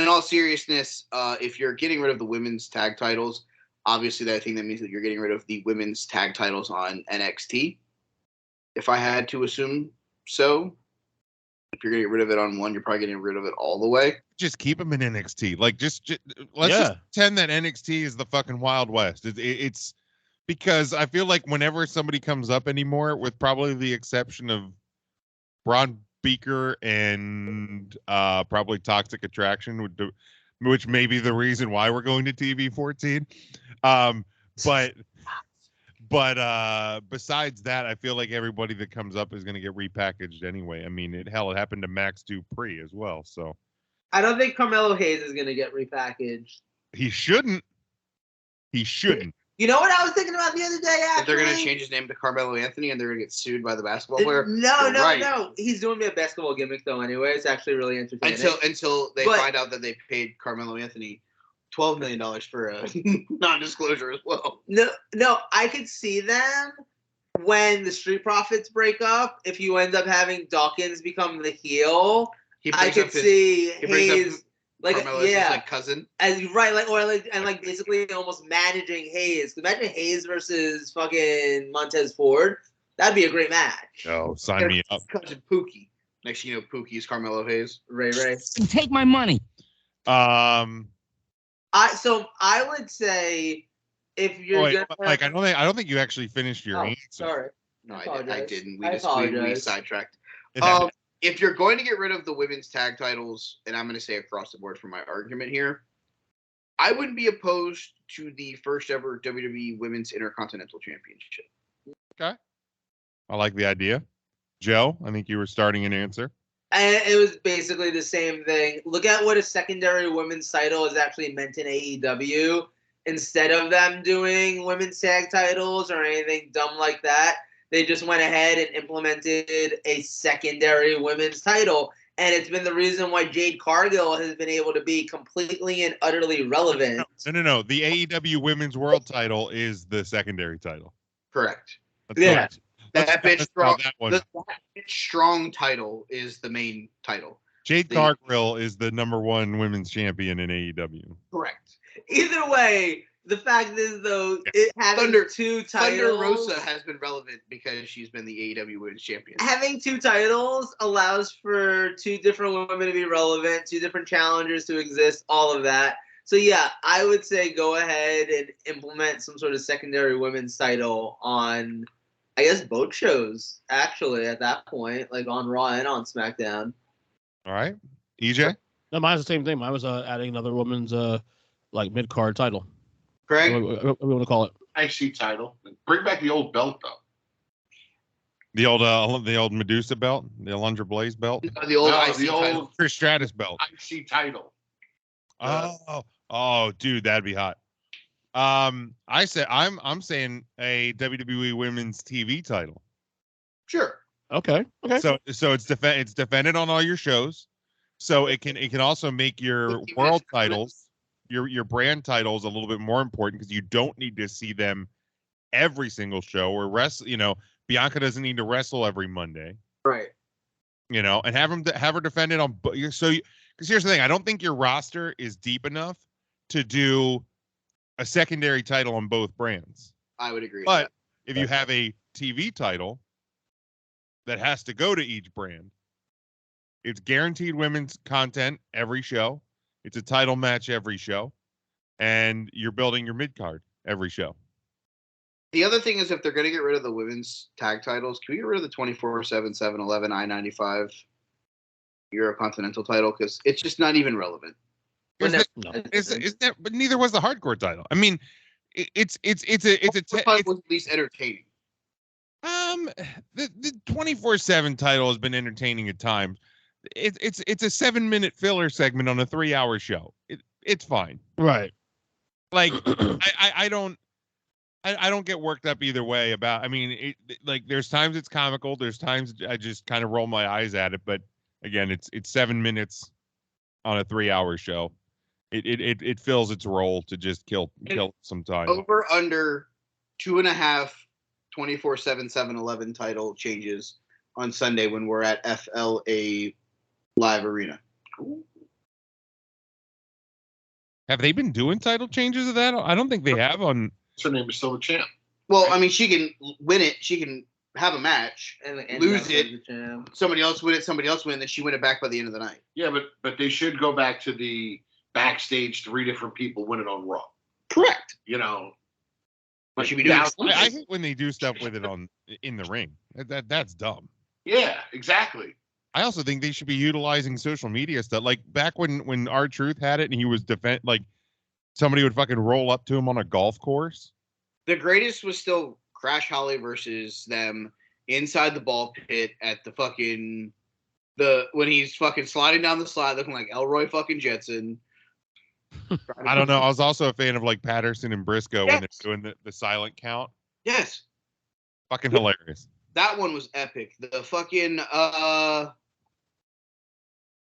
all seriousness, if you're getting rid of the women's tag titles, obviously I think that means that you're getting rid of the women's tag titles on NXT. If I had to assume so, if you're getting rid of it on one, you're probably getting rid of it all the way. Just keep them in NXT. Like, let's just pretend that NXT is the fucking Wild West. It's because I feel like whenever somebody comes up anymore, with probably the exception of Braun Beaker and probably Toxic Attraction, which may be the reason why we're going to TV 14. But besides that, I feel like everybody that comes up is going to get repackaged anyway. I mean, it happened to Max Dupree as well. So I don't think Carmelo Hayes is going to get repackaged. He shouldn't. You know what I was thinking about the other day, actually? If they're going to change his name to Carmelo Anthony and they're going to get sued by the basketball player. No. He's doing a basketball gimmick, though, anyway. It's actually really entertaining. Until they find out that they paid Carmelo Anthony $12 million for a non-disclosure as well. No, I could see them when the Street Profits break up. If you end up having Dawkins become the heel, I could see Hayes, like, Carmelo's his, like, cousin, and basically almost managing Hayes. Imagine Hayes versus fucking Montez Ford. That'd be a great match. Oh, sign me up. Cousin Pookie. Next, you know, Pookie is Carmelo Hayes. Ray. Take my money. I would say if you're I don't think you actually finished your answer. Sorry. No, I didn't. We sidetracked. If you're going to get rid of the women's tag titles, and I'm going to say across the board for my argument here, I wouldn't be opposed to the first ever WWE Women's Intercontinental Championship. Okay. I like the idea. Joe, I think you were starting an answer. And it was basically the same thing. Look at what a secondary women's title is actually meant in AEW. Instead of them doing women's tag titles or anything dumb like that, they just went ahead and implemented a secondary women's title. And it's been the reason why Jade Cargill has been able to be completely and utterly relevant. No. The AEW Women's World title is the secondary title. Correct. Yeah. That bitch strong title is the main title. Jade Cargill is the #1 women's champion in AEW. Correct. Either way, the fact is, though, it having two titles. Thunder Rosa has been relevant because she's been the AEW Women's Champion. Having two titles allows for two different women to be relevant, two different challengers to exist, all of that. So, yeah, I would say go ahead and implement some sort of secondary women's title on, I guess, both shows, actually, at that point, like on Raw and on SmackDown. All right. EJ? No, mine's the same thing. Mine was adding another women's mid-card title. Greg? What do we want to call it? IC title. Bring back the old belt, though. The old Medusa belt? The Alundra Blaze belt? The old IC title. Trish Stratus belt. IC title. Oh, dude, that'd be hot. I'm saying a WWE Women's TV title. Sure. Okay. So it's defended on all your shows. So it can also make your world titles, your brand titles, a little bit more important because you don't need to see them every single show or wrestle. You know, Bianca doesn't need to wrestle every Monday. Right. You know, and have her defend it on. Because here's the thing, I don't think your roster is deep enough to do a secondary title on both brands. I would agree. But if you have a TV title that has to go to each brand, it's guaranteed women's content every show. It's a title match every show. And you're building your mid-card every show. The other thing is if they're going to get rid of the women's tag titles, can we get rid of the 24/7, 7-Eleven, I-95 Eurocontinental title? Because it's just not even relevant. But neither was the hardcore title. I mean, it's at least entertaining. The 24/7 title has been entertaining at times. It's a 7-minute filler segment on a 3-hour show. It's fine. Right. Like I don't get worked up either way about. I mean, like there's times it's comical. There's times I just kind of roll my eyes at it. But again, it's 7 minutes on a 3-hour show. It fills its role to just kill some time. Over under 2.5 24/7 7-Eleven title changes on Sunday when we're at FLA Live Arena. Have they been doing title changes of that? I don't think they have on. What's her name? Is still the champ. Well, I mean, she can win it. She can have a match, And lose that's it. the champ. Somebody else win it. Somebody else win. Then she win it back by the end of the night. Yeah, but they should go back to the backstage 3 different people win it on Raw. Correct. You know. But should be doing. I hate when they do stuff with it in the ring. That's dumb. Yeah, exactly. I also think they should be utilizing social media stuff. Like back when R-Truth had it and he was like somebody would fucking roll up to him on a golf course. The greatest was still Crash Holly versus them inside the ball pit at the fucking when he's fucking sliding down the slide looking like Elroy fucking Jetson. I don't know. I was also a fan of like Patterson and Briscoe when they're doing the silent count. Yes. Fucking hilarious. That one was epic. The fucking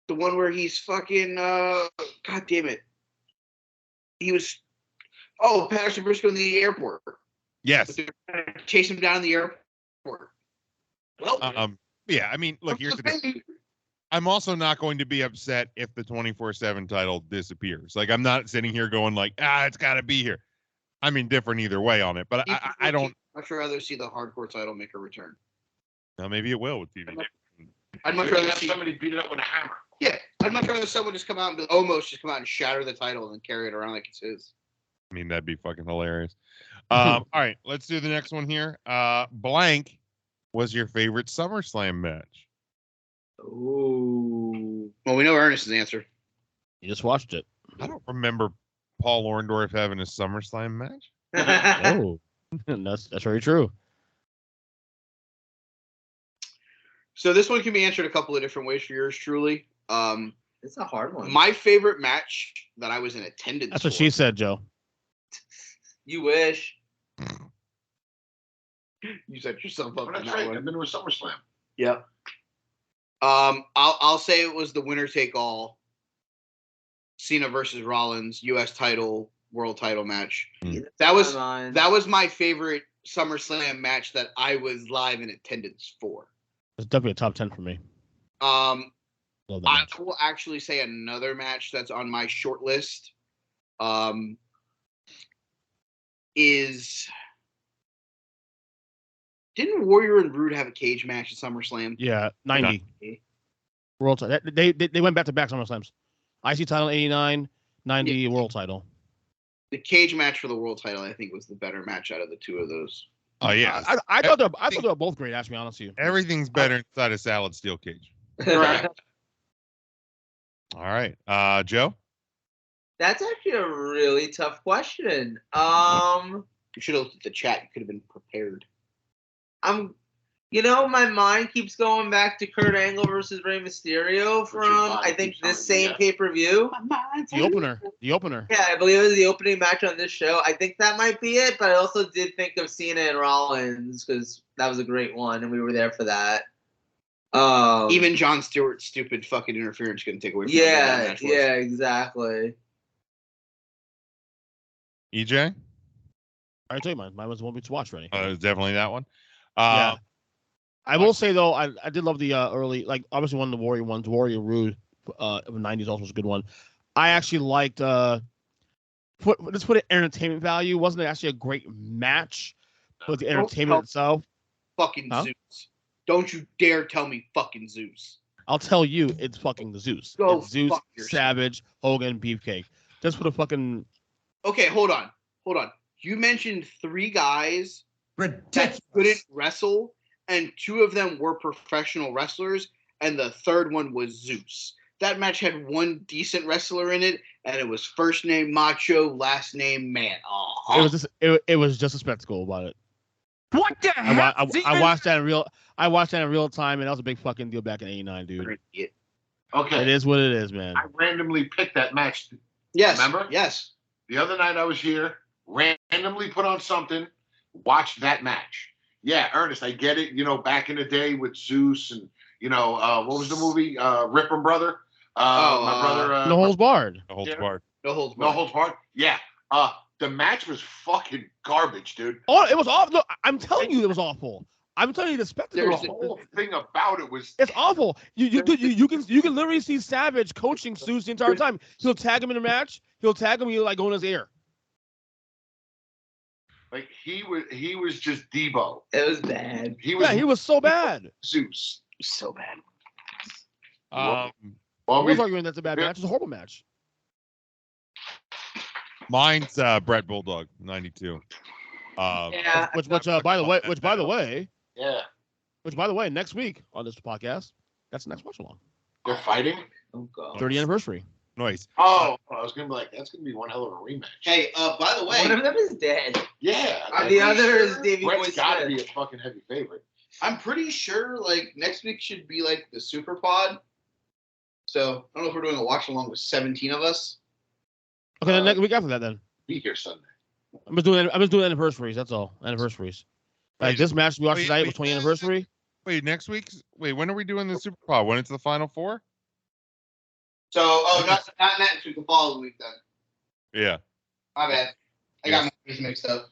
the one where he's fucking god damn it. He was Patterson Briscoe in the airport. Yes. They're trying to chase him down in the airport. Well, yeah, I mean, look, here's the thing. I'm also not going to be upset if the 24/7 title disappears. Like, I'm not sitting here going like, it's got to be here. I'm indifferent either way on it, but I don't. I'd rather see the hardcore title make a return. Now, maybe it will with TV. I'd much rather have see somebody beat it up with a hammer. Yeah, I'd much rather someone just come out and almost just come out and shatter the title and carry it around like it's his. I mean, that'd be fucking hilarious. All right, let's do the next one here. Blank was your favorite SummerSlam match? Ooh. Well, we know Ernest's answer. You just watched it. I don't remember Paul Orndorff having a SummerSlam match. Oh, that's very true. So this one can be answered a couple of different ways for yours truly. It's a hard one. My favorite match that I was in attendance That's what for, she said, Joe. You wish. You set yourself up Oh, for that's that right. one. I've been to a SummerSlam. Yeah. I'll say it was the winner take all Cena versus Rollins U.S. title, world title match. That was my favorite SummerSlam match that I was live in attendance for. It's definitely a top 10 for me. Love that I match. will actually say another match that's on my short list is didn't Warrior and Rude have a cage match at SummerSlam? Yeah, 90. World title. They went back to back SummerSlams. IC title 89, 90 world title. The cage match for the world title, I think, was the better match out of the two of those. Oh yeah, I thought they were both great. To be honest with you, everything's better inside a salad steel cage. Correct. All right, Joe. That's actually a really tough question. You should have looked at the chat. You could have been prepared. My mind keeps going back to Kurt Angle versus Rey Mysterio from I think this same pay-per-view. the opener. Yeah, I believe it was the opening match on this show. I think that might be it, but I also did think of Cena and Rollins because that was a great one, and we were there for that. Even Jon Stewart's stupid fucking interference couldn't take away from yeah, exactly. EJ? I tell you, mine was the one we to watch ready. It was definitely that one. Yeah. I will say though, I did love the early, like obviously one of the Warrior ones, Warrior Rude, of the 90s also was a good one. I actually liked let's put it entertainment value. Wasn't it actually a great match, but the entertainment itself. Fucking Zeus. Don't you dare tell me fucking Zeus. I'll tell you, it's fucking the Zeus. Go it's Zeus, fuck yourself. Savage, Hogan, Beefcake. Just put a fucking. Okay, hold on. You mentioned 3 guys that couldn't wrestle, and 2 of them were professional wrestlers, and the third one was Zeus. That match had 1 decent wrestler in it, and it was first name Macho, last name Man. It was just a spectacle about it. What the hell? I watched that in real time, and that was a big fucking deal back in '89, dude. Okay. It is what it is, man. I randomly picked that match. Yes. Remember? Yes. The other night I was here, randomly put on something, watched that match. Yeah, Ernest, I get it. Back in the day with Zeus and, You know, what was the movie? Rip and Brother. My brother. No holds barred. The whole Yeah. part. No holds No barred. holds barred. Yeah. The match was fucking garbage, dude. Oh, it was awful. Look, I'm telling you, it was awful. I'm telling you, the spectacle. The whole thing about it was. It's awful. You can literally see Savage coaching Zeus the entire time. He'll tag him in a match. He'll tag him. He'll like go in his ear. Like he was just Debo. It was bad. He was so bad. Zeus. So bad. Well, I was arguing that's a bad match. It's a horrible match. Mine's Brett Bulldog, 92. Yeah. Which by the way, yeah. next week on this podcast, that's the next watch along. They're fighting. Oh god. 30th anniversary. Nice. Oh, I was gonna be like, that's gonna be one hell of a rematch. Hey, by the way, One of them is dead. Yeah. The other is Davey Boy Brett's got to Smith. be a fucking heavy favorite. I'm pretty sure like next week should be like the Super Pod. So I don't know if we're doing a watch along with 17 of us. Okay, then next week after that, then Be here Sunday. I'm just doing anniversaries. That's all. Anniversaries. Like this match we watched tonight was 20th anniversary. Wait, next week's. Wait, when are we doing the Super Pod? When it's the Final Four? So not next week, the following week then. Yeah. My bad. I got my days mixed up.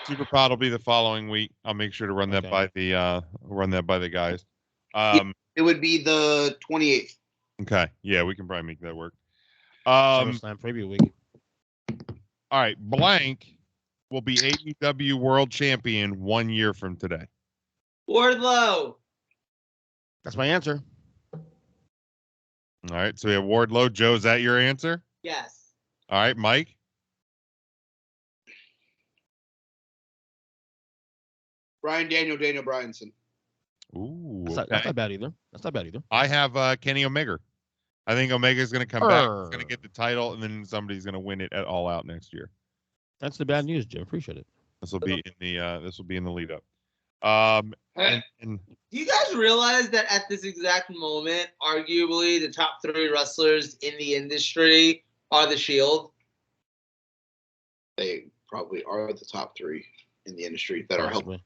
Super Pod will be the following week. I'll make sure to run that by the guys. It would be the 28th. Okay. Yeah, we can probably make that work. SummerSlam preview week. All right, Blank will be AEW World Champion 1 year from today. Wardlow. That's my answer. All right, so we have Wardlow. Joe, is that your answer? Yes. All right, Mike. Daniel Bryanson. Ooh, That's not bad either. I have Kenny Omega. I think Omega's going to come back. He's going to get the title, and then somebody's going to win it at All Out next year. That's the bad news, Jim. Appreciate it. This will be in the lead up. And Do you guys realize that at this exact moment, arguably the top 3 wrestlers in the industry are the Shield? They probably are the top 3 in the industry that are helping.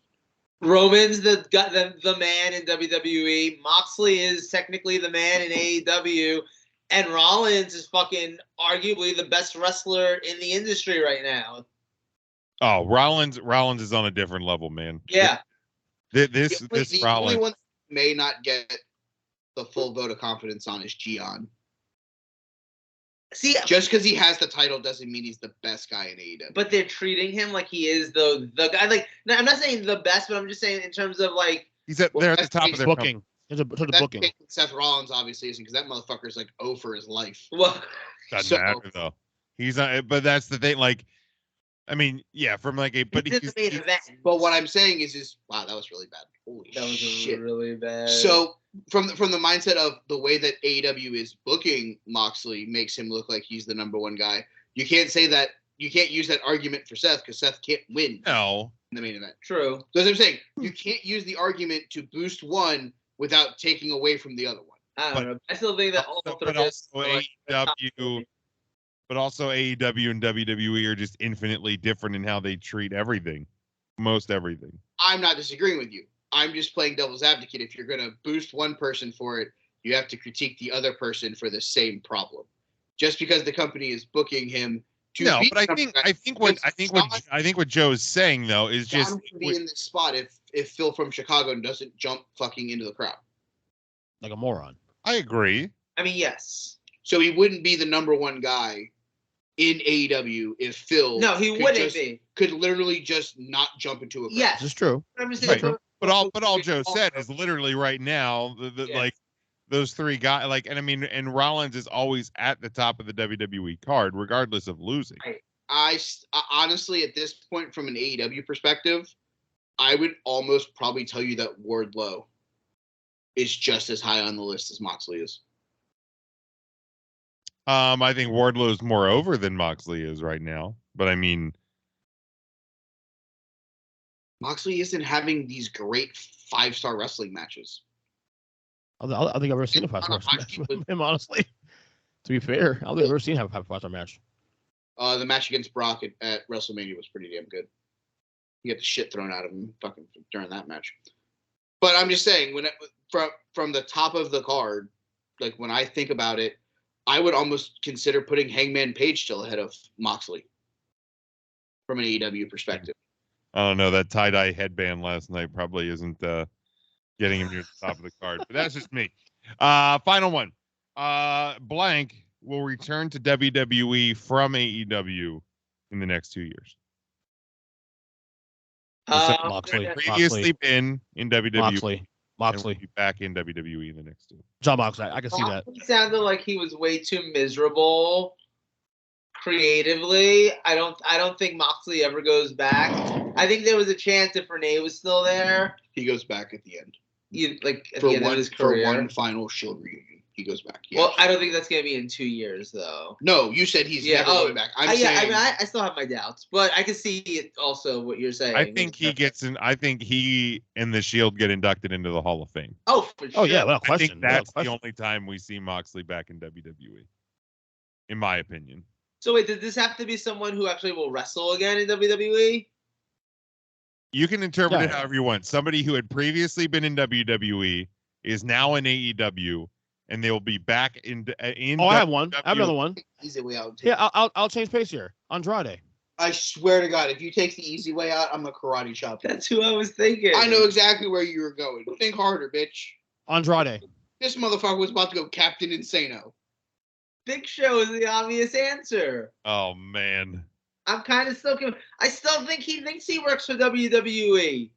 Roman's the man in WWE. Moxley is technically the man in AEW. And Rollins is fucking arguably the best wrestler in the industry right now. Oh, Rollins is on a different level, man. Yeah. This the Rollins. only one that may not get the full vote of confidence on is Gian. See, just because he has the title doesn't mean he's the best guy in AEW. But they're treating him like he is the guy. Like, no, I'm not saying the best, but I'm just saying in terms of like they're at the top of their booking. There's a booking. Seth Rollins obviously isn't, because that motherfucker's like 0 for his life. Well, doesn't matter though. He's not. But that's the thing. Like, I mean, yeah, from like a. But he's but what I'm saying is wow, that was really bad. Holy shit, really bad. So from the mindset of the way that AEW is booking Moxley makes him look like he's the number 1 guy. You can't say that. You can't use that argument for Seth because Seth can't win. No. In the main event. True. So as I'm saying, you can't use the argument to boost one without taking away from the other one. I don't know. I still think that but also AEW and WWE are just infinitely different in how they treat everything. Most everything. I'm not disagreeing with you. I'm just playing devil's advocate. If you're going to boost one person for it, you have to critique the other person for the same problem. Just because the company is booking him to no, but I think what Joe's saying though is John just can be in this spot if Phil from Chicago doesn't jump fucking into the crowd like a moron. I agree. I mean, yes. So he wouldn't be the number 1 guy in AEW if Phil. No, he wouldn't be. Could literally just not jump into a crowd. Yes, this is true. I'm just saying, Right. But all Joe said is literally right now like those 3 guys, like, and I mean, and Rollins is always at the top of the WWE card regardless of losing. Right. I honestly, at this point, from an AEW perspective, I would almost probably tell you that Wardlow is just as high on the list as Moxley is. I think Wardlow's more over than Moxley is right now, but I mean, Moxley isn't having these great 5-star wrestling matches. I think I've ever seen a 5-star match with him, honestly. To be fair, I don't think I've ever seen him have a 5-star match. The match against Brock at WrestleMania was pretty damn good. He got the shit thrown out of him fucking during that match. But I'm just saying, from the top of the card, like when I think about it, I would almost consider putting Hangman Page still ahead of Moxley from an AEW perspective. I don't know. That tie-dye headband last night probably isn't getting him near the top of the card. But that's just me. Final one. Blank will return to WWE from AEW in the next 2 years. Moxley. Previously been in WWE. Moxley. And will be back in WWE in the next 2. John Moxley. I can see that. Moxley sounded like he was way too miserable creatively. I don't think Moxley ever goes back. I think there was a chance if Renee was still there. He goes back at the end. At the end of his career. For one final Shield reunion. He goes back. Yeah. Well, I don't think that's going to be in 2 years, though. No, you said he's never going back. I'm saying. I still have my doubts, but I can see it also what you're saying. I think he gets in. I think he and the Shield get inducted into the Hall of Fame. Oh, for sure. Oh, yeah, without question. I think that's the only time we see Moxley back in WWE, in my opinion. So wait, did this have to be someone who actually will wrestle again in WWE? You can interpret it however you want. Somebody who had previously been in WWE is now in AEW. And they will be back in. Oh, I have one. I have another one. Easy way out. Yeah, I'll change pace here. Andrade. I swear to God, if you take the easy way out, I'm a karate chop. That's who I was thinking. I know exactly where you were going. Think harder, bitch. Andrade. This motherfucker was about to go Captain Insano. Big Show is the obvious answer. Oh man. I'm kind of still. I still think he thinks he works for WWE.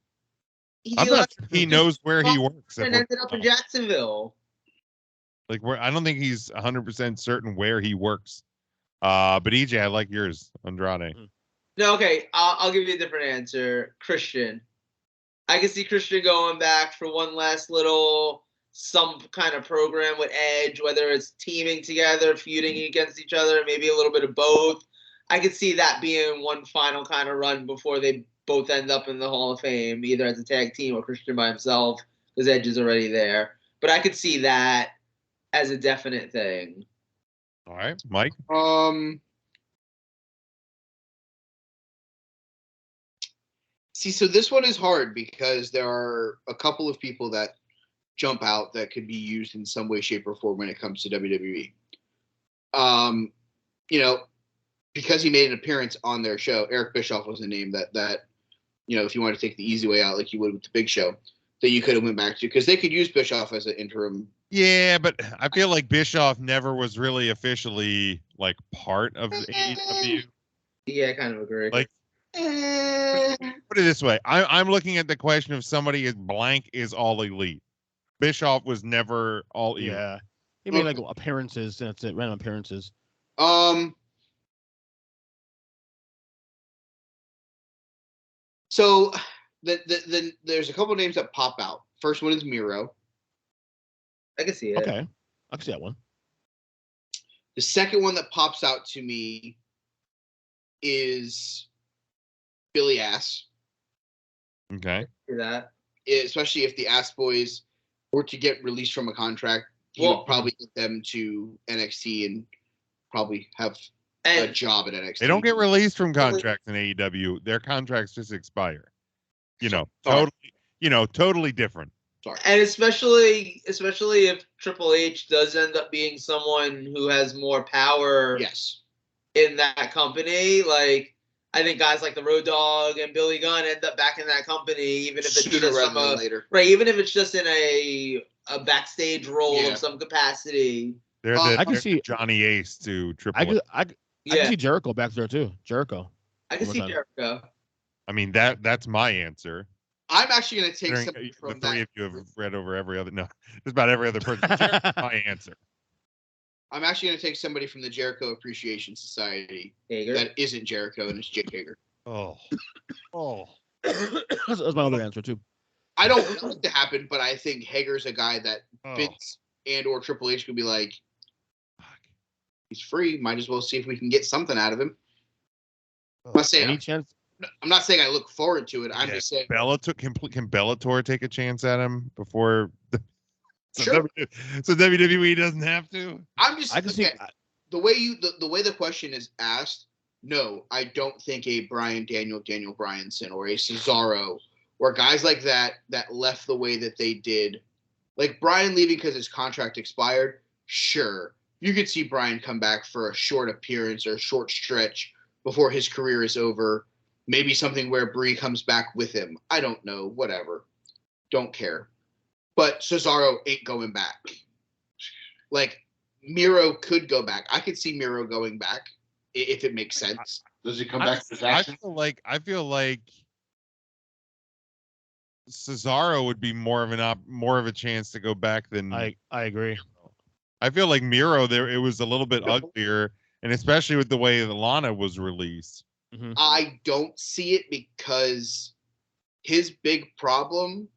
I'm not sure he knows where he works. And ended up in Jacksonville. Like I don't think he's 100% certain where he works. But EJ, I like yours, Andrade. No, okay. I'll give you a different answer. Christian. I can see Christian going back for one last some kind of program with Edge, whether it's teaming together, feuding against each other, maybe a little bit of both. I could see that being one final kind of run before they both end up in the Hall of Fame, either as a tag team or Christian by himself, because Edge is already there. But I could see that as a definite thing. All right, Mike. See, so this one is hard because there are a couple of people that jump out that could be used in some way, shape, or form when it comes to WWE. Because he made an appearance on their show, Eric Bischoff was a name that if you want to take the easy way out like you would with the Big Show, that you could have went back to, because they could use Bischoff as an interim. Yeah, but I feel like Bischoff never was really officially like part of the AEW. Yeah, I kind of agree. Like, put it this way: I'm looking at the question of somebody is blank is all elite. Bischoff was never all elite. Yeah, he made like appearances. That's it, random appearances. So there's a couple of names that pop out. First one is Miro. I can see it. Okay, I can see that one. The second one that pops out to me is Billy Ass. Okay. See that. Especially if the Ass Boys were to get released from a contract, he would probably get them to NXT and probably have a job at NXT. They don't get released from contracts in AEW. Their contracts just expire. Totally different. Sorry. And especially if Triple H does end up being someone who has more power in that company, like I think guys like the Road Dogg and Billy Gunn end up back in that company, even if it's sooner rather than later. Right, even if it's just in a backstage role of some capacity. I can see Johnny Ace to Triple H. I can see Jericho back there too. Jericho. I can see Jericho. I mean that's my answer. I'm actually going to take something from the three of you have read over just about every other person. My answer. I'm actually going to take somebody from the Jericho Appreciation Society that isn't Jericho, and it's Jake Hager. Oh. That's my other answer too. I don't want it to happen, but I think Hager's a guy that Vince and or Triple H could be like, he's free. Might as well see if we can get something out of him. I'm not saying I look forward to it. I'm just saying can Bellator take a chance at him before so WWE doesn't have to? The way the question is asked, no, I don't think a Daniel Bryanson or a Cesaro where guys like that left the way that they did, like Brian leaving because his contract expired, sure. You could see Brian come back for a short appearance or a short stretch before his career is over. Maybe something where Bree comes back with him. I don't know. Whatever. Don't care. But Cesaro ain't going back. Like, Miro could go back. I could see Miro going back if it makes sense. Does he come back to his action? I feel like Cesaro would be more of a chance to go back than I agree. I feel like Miro there it was a little bit uglier, and especially with the way that Lana was released. Mm-hmm. I don't see it because his big problem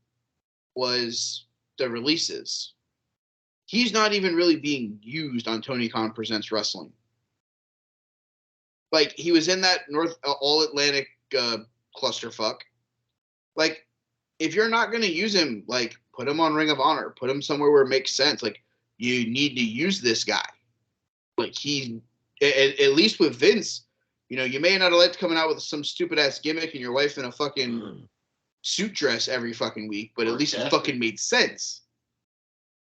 was the releases. He's not even really being used on Tony Khan Presents Wrestling. Like, he was in that North All Atlantic clusterfuck. Like, if you're not going to use him, like, put him on Ring of Honor. Put him somewhere where it makes sense. Like, you need to use this guy. Like, he, at least with Vince, you know, you may not have liked coming out with some stupid-ass gimmick and your wife in a fucking suit dress every fucking week, but at least it fucking made sense.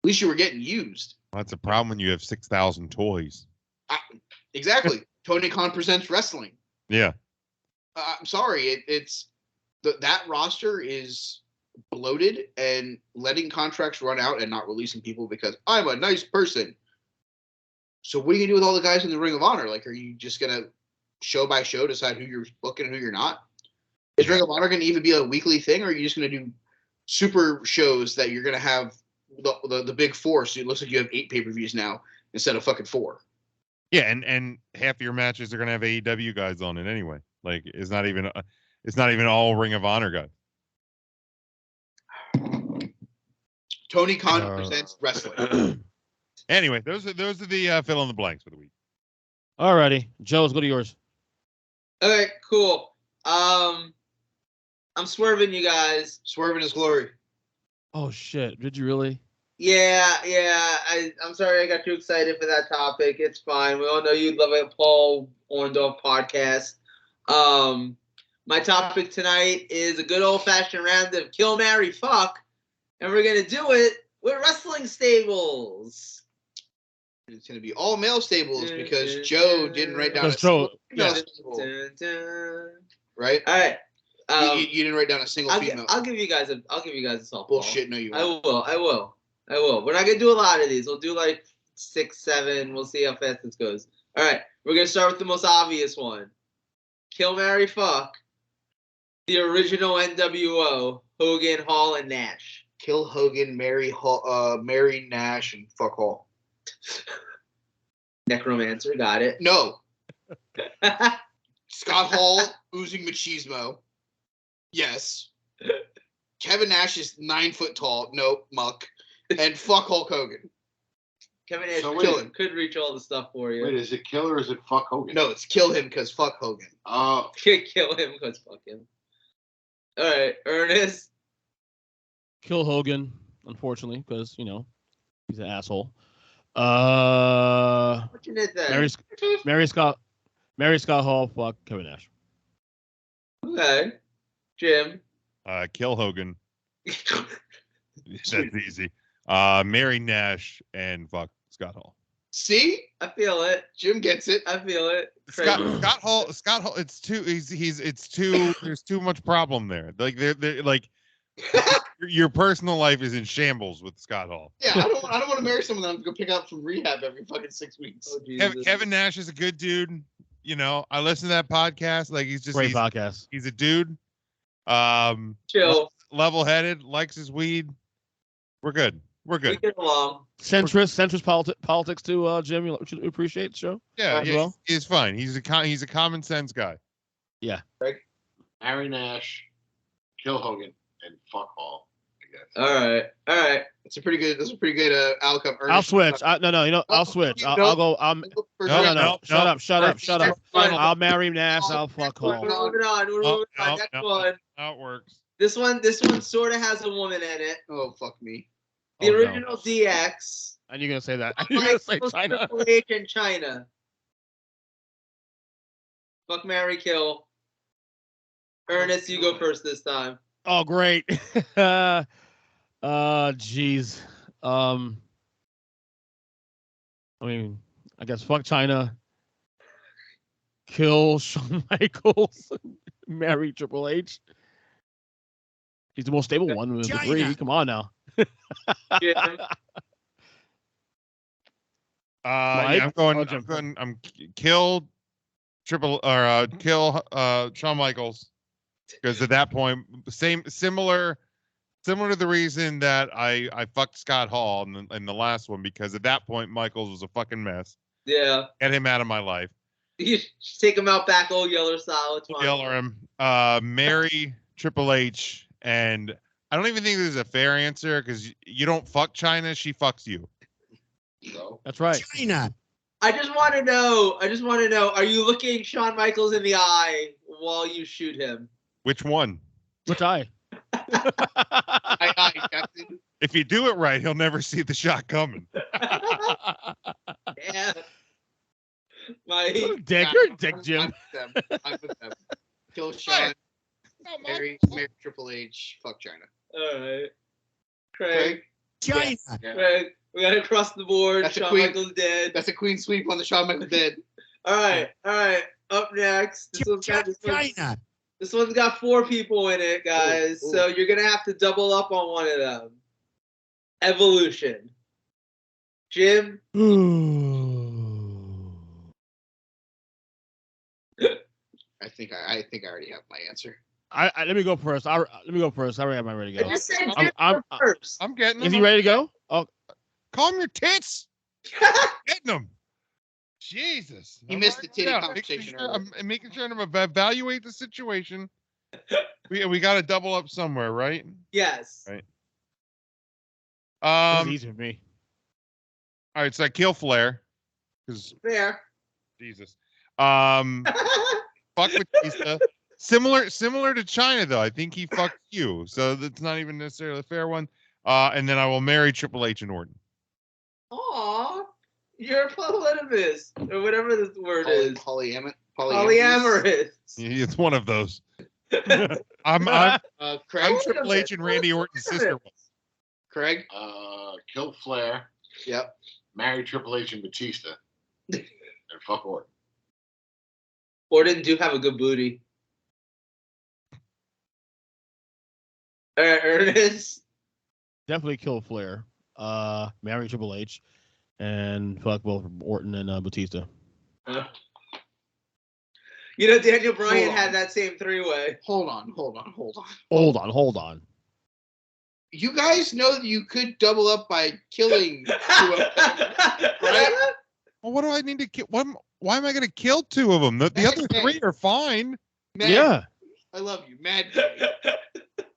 At least you were getting used. Well, that's a problem when you have 6,000 toys. Exactly. Tony Khan Presents Wrestling. Yeah. I'm sorry. It's that roster is bloated and letting contracts run out and not releasing people because I'm a nice person. So what are you going to do with all the guys in the Ring of Honor? Like, are you just going to show by show decide who you're booking and who you're not? Is Ring of Honor going to even be a weekly thing, or are you just going to do super shows that you're going to have the big four? So it looks like you have 8 pay-per-views now instead of fucking 4. Yeah, and half of your matches are gonna have AEW guys on it anyway. Like, it's not even all Ring of Honor guys. Tony Khan Presents Wrestling. Anyway, those are the fill in the blanks for the week. Alrighty, Joe, let's go to yours. Okay, cool. I'm swerving you guys. Swerving his glory. Oh shit! Did you really? Yeah. I'm sorry I got too excited for that topic. It's fine. We all know you'd love a Paul Orndorff podcast. My topic tonight is a good old-fashioned round of kill, marry, fuck, and we're gonna do it with wrestling stables. It's gonna be all male stables because Joe didn't write down a Joe, female stable. Right? All right. You didn't write down a single female. I'll give you guys a softball. Bullshit. No, you won't. I will. We're not gonna do a lot of these. We'll do like 6, 7. We'll see how fast this goes. All right. We're gonna start with the most obvious one. Kill, marry, fuck. The original NWO: Hogan, Hall, and Nash. Kill Hogan, marry Nash, and fuck Hall. Necromancer, got it. No. Scott Hall, oozing machismo. Yes. Kevin Nash is 9 foot tall. Nope, muck. And fuck Hulk Hogan. Kevin Nash could reach all the stuff for you. Wait, is it kill or is it fuck Hogan? No, it's kill him because fuck Hogan. Oh. Kill him because fuck him. All right, Ernest. Kill Hogan, unfortunately, because he's an asshole. Mary Scott Hall, fuck Kevin Nash. Okay, Jim. Kill Hogan. That's easy. Marry Nash and fuck Scott Hall. See, I feel it. Jim gets it. I feel it. Scott Hall. It's too. It's too. There's too much problem there. Like they're like. Your personal life is in shambles with Scott Hall. Yeah, I don't want to marry someone that I'm going to pick up from rehab every fucking 6 weeks. Oh, Kevin Nash is a good dude. I listen to that podcast. Like, he's podcast. He's a dude. Chill. Level-headed, likes his weed. We're good. We get along. Centrist politics too, Jim. You appreciate the show? Yeah, well? He's fine. He's a common sense guy. Yeah. Right. Marry Nash, kill Hogan, and fuck Hall. All right. That's a pretty good outcome. I'll switch. I'll switch. I'll go. No. Shut up. I'll marry Nash. I'll fuck Hall. We're moving on. Next one. How it works. This one sort of has a woman in it. Oh, fuck me. The original DX. And you're gonna say that? You're gonna say China? In China. Fuck, marry, kill. Ernest, you go first this time. Oh, great. Jeez. I mean, I guess fuck China, kill Shawn Michaels, marry Triple H. He's the most stable one with the three. Come on now. Yeah. Yeah, I'm kill Shawn Michaels, because at that point, similar to the reason that I fucked Scott Hall in the last one, because at that point Michaels was a fucking mess. Yeah. Get him out of my life. You just take him out back, old Yeller style. It's fine. Yeller him. Marry Triple H, and I don't even think there's a fair answer, because you don't fuck China, she fucks you. So, That's right. China. I just want to know. Are you looking Shawn Michaels in the eye while you shoot him? Which one? Which eye? Aye, Captain. If you do it right, he'll never see the shot coming. Yeah. You're a dick. You're a dick, Jim. I'm with them. Kill Shawn. Marry Triple H. Fuck China. All right. Craig. China. yeah. Craig. We got across the board. That's a Shawn queen. Michaels dead. That's a queen sweep on the Shawn Michaels dead. All right. Up next. China. This one's got 4 people in it, guys. Ooh. So you're gonna have to double up on one of them. Evolution. Jim. I think I already have my answer. Let me go first. Let me go first. I already have my ready to go. I just said I'm- Jim I'm- first. I'm getting him. Is he ready to go? Oh, Calm your tits. Getting him. Jesus. He I'm missed the titty yeah, conversation I'm making sure I'm evaluate the situation. We got to double up somewhere, right? Yes. Right. this is easy for me. All right, so I kill Flair, because Fair. Jesus. Fuck Batista. Similar to China, though. I think he fucked you, so that's not even necessarily a fair one. And then I will marry Triple H and Orton. Aw. You're a polyamorous, or whatever this word is. Polyamorous. It's one of those. I'm Craig. Triple H and Randy Orton's sister. Craig. Kill Flair. Yep. Marry Triple H and Batista. And fuck Orton. Orton do have a good booty. All right, Ernest. Definitely kill Flair. Marry Triple H, and fuck both Orton and Batista. You know, Daniel Bryan Hold on. had that same 3-way. Hold on. Hold on. You guys know that you could double up by killing 2 of them, right? Well, what do I need to kill? Why am I going to kill 2 of them? The other 3 are fine. Mad, Yeah. I love you, Mad.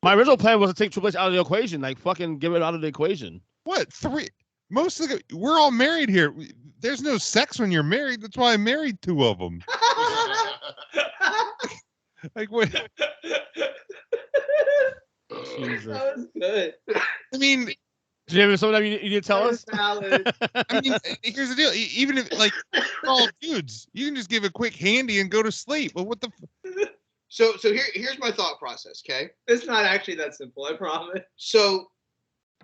My original plan was to take Triple H out of the equation, like fucking give it out of the equation. What 3? Most of we're all married here. There's no sex when you're married. That's why I married 2 of them. Like what? Jesus. That was good. I mean, Jim, is something you need to tell us? Valid. I mean, here's the deal. Even if like we're all dudes, you can just give a quick handy and go to sleep. But what the? So here's my thought process, okay? It's not actually that simple, I promise. So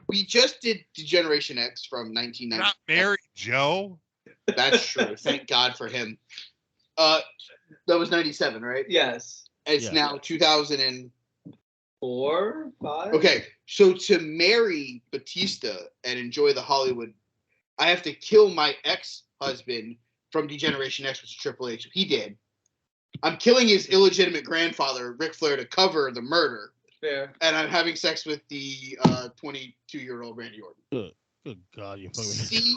we just did Degeneration X from 1990. Not married, Joe. That's true. Thank God for him. That was 97, right? Yes. It's Yeah. now 2004, 5. Okay, so to marry Batista and enjoy the Hollywood, I have to kill my ex-husband from Degeneration X, which is Triple H. He did. I'm killing his illegitimate grandfather, Ric Flair, to cover the murder. Fair. And I'm having sex with the 22-year-old Randy Orton. Good God, you fucking. See,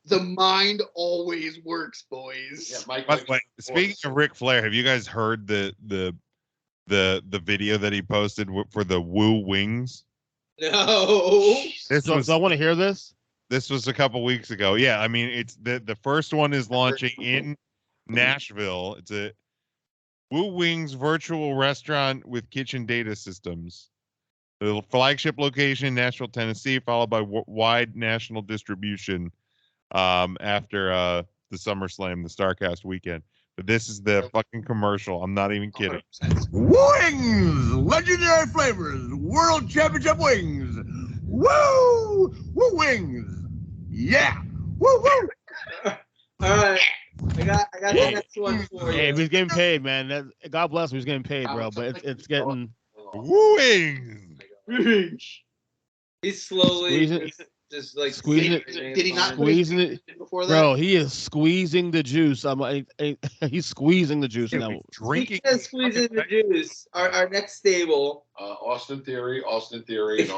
the mind always works, boys. Yeah, Mike. By the way, speaking of Ric Flair, have you guys heard the video that he posted for the Woo Wings? No. This So I want to hear this. This was a couple weeks ago. Yeah, I mean, it's the first one is launching in Nashville. It's a Woo Wings virtual restaurant with kitchen data systems. The flagship location, Nashville, Tennessee, followed by wide national distribution after the SummerSlam, the StarCast weekend. But this is the fucking commercial. I'm not even kidding. Wings! Legendary flavors! World Championship wings! Woo! Woo wings! Yeah! Woo woo! All right. I got the next one for Hey, you. he's getting paid, man. God bless him. He's getting paid, bro. But it's getting Wooings. He's slowly Squeezing- just like squeezing it. Did he not put his Squeezing it, before that? bro. He is squeezing the juice. He's squeezing the juice. Now, Drinking. Speaking of squeezing the juice, our next stable. Austin Theory, and Austin Theory.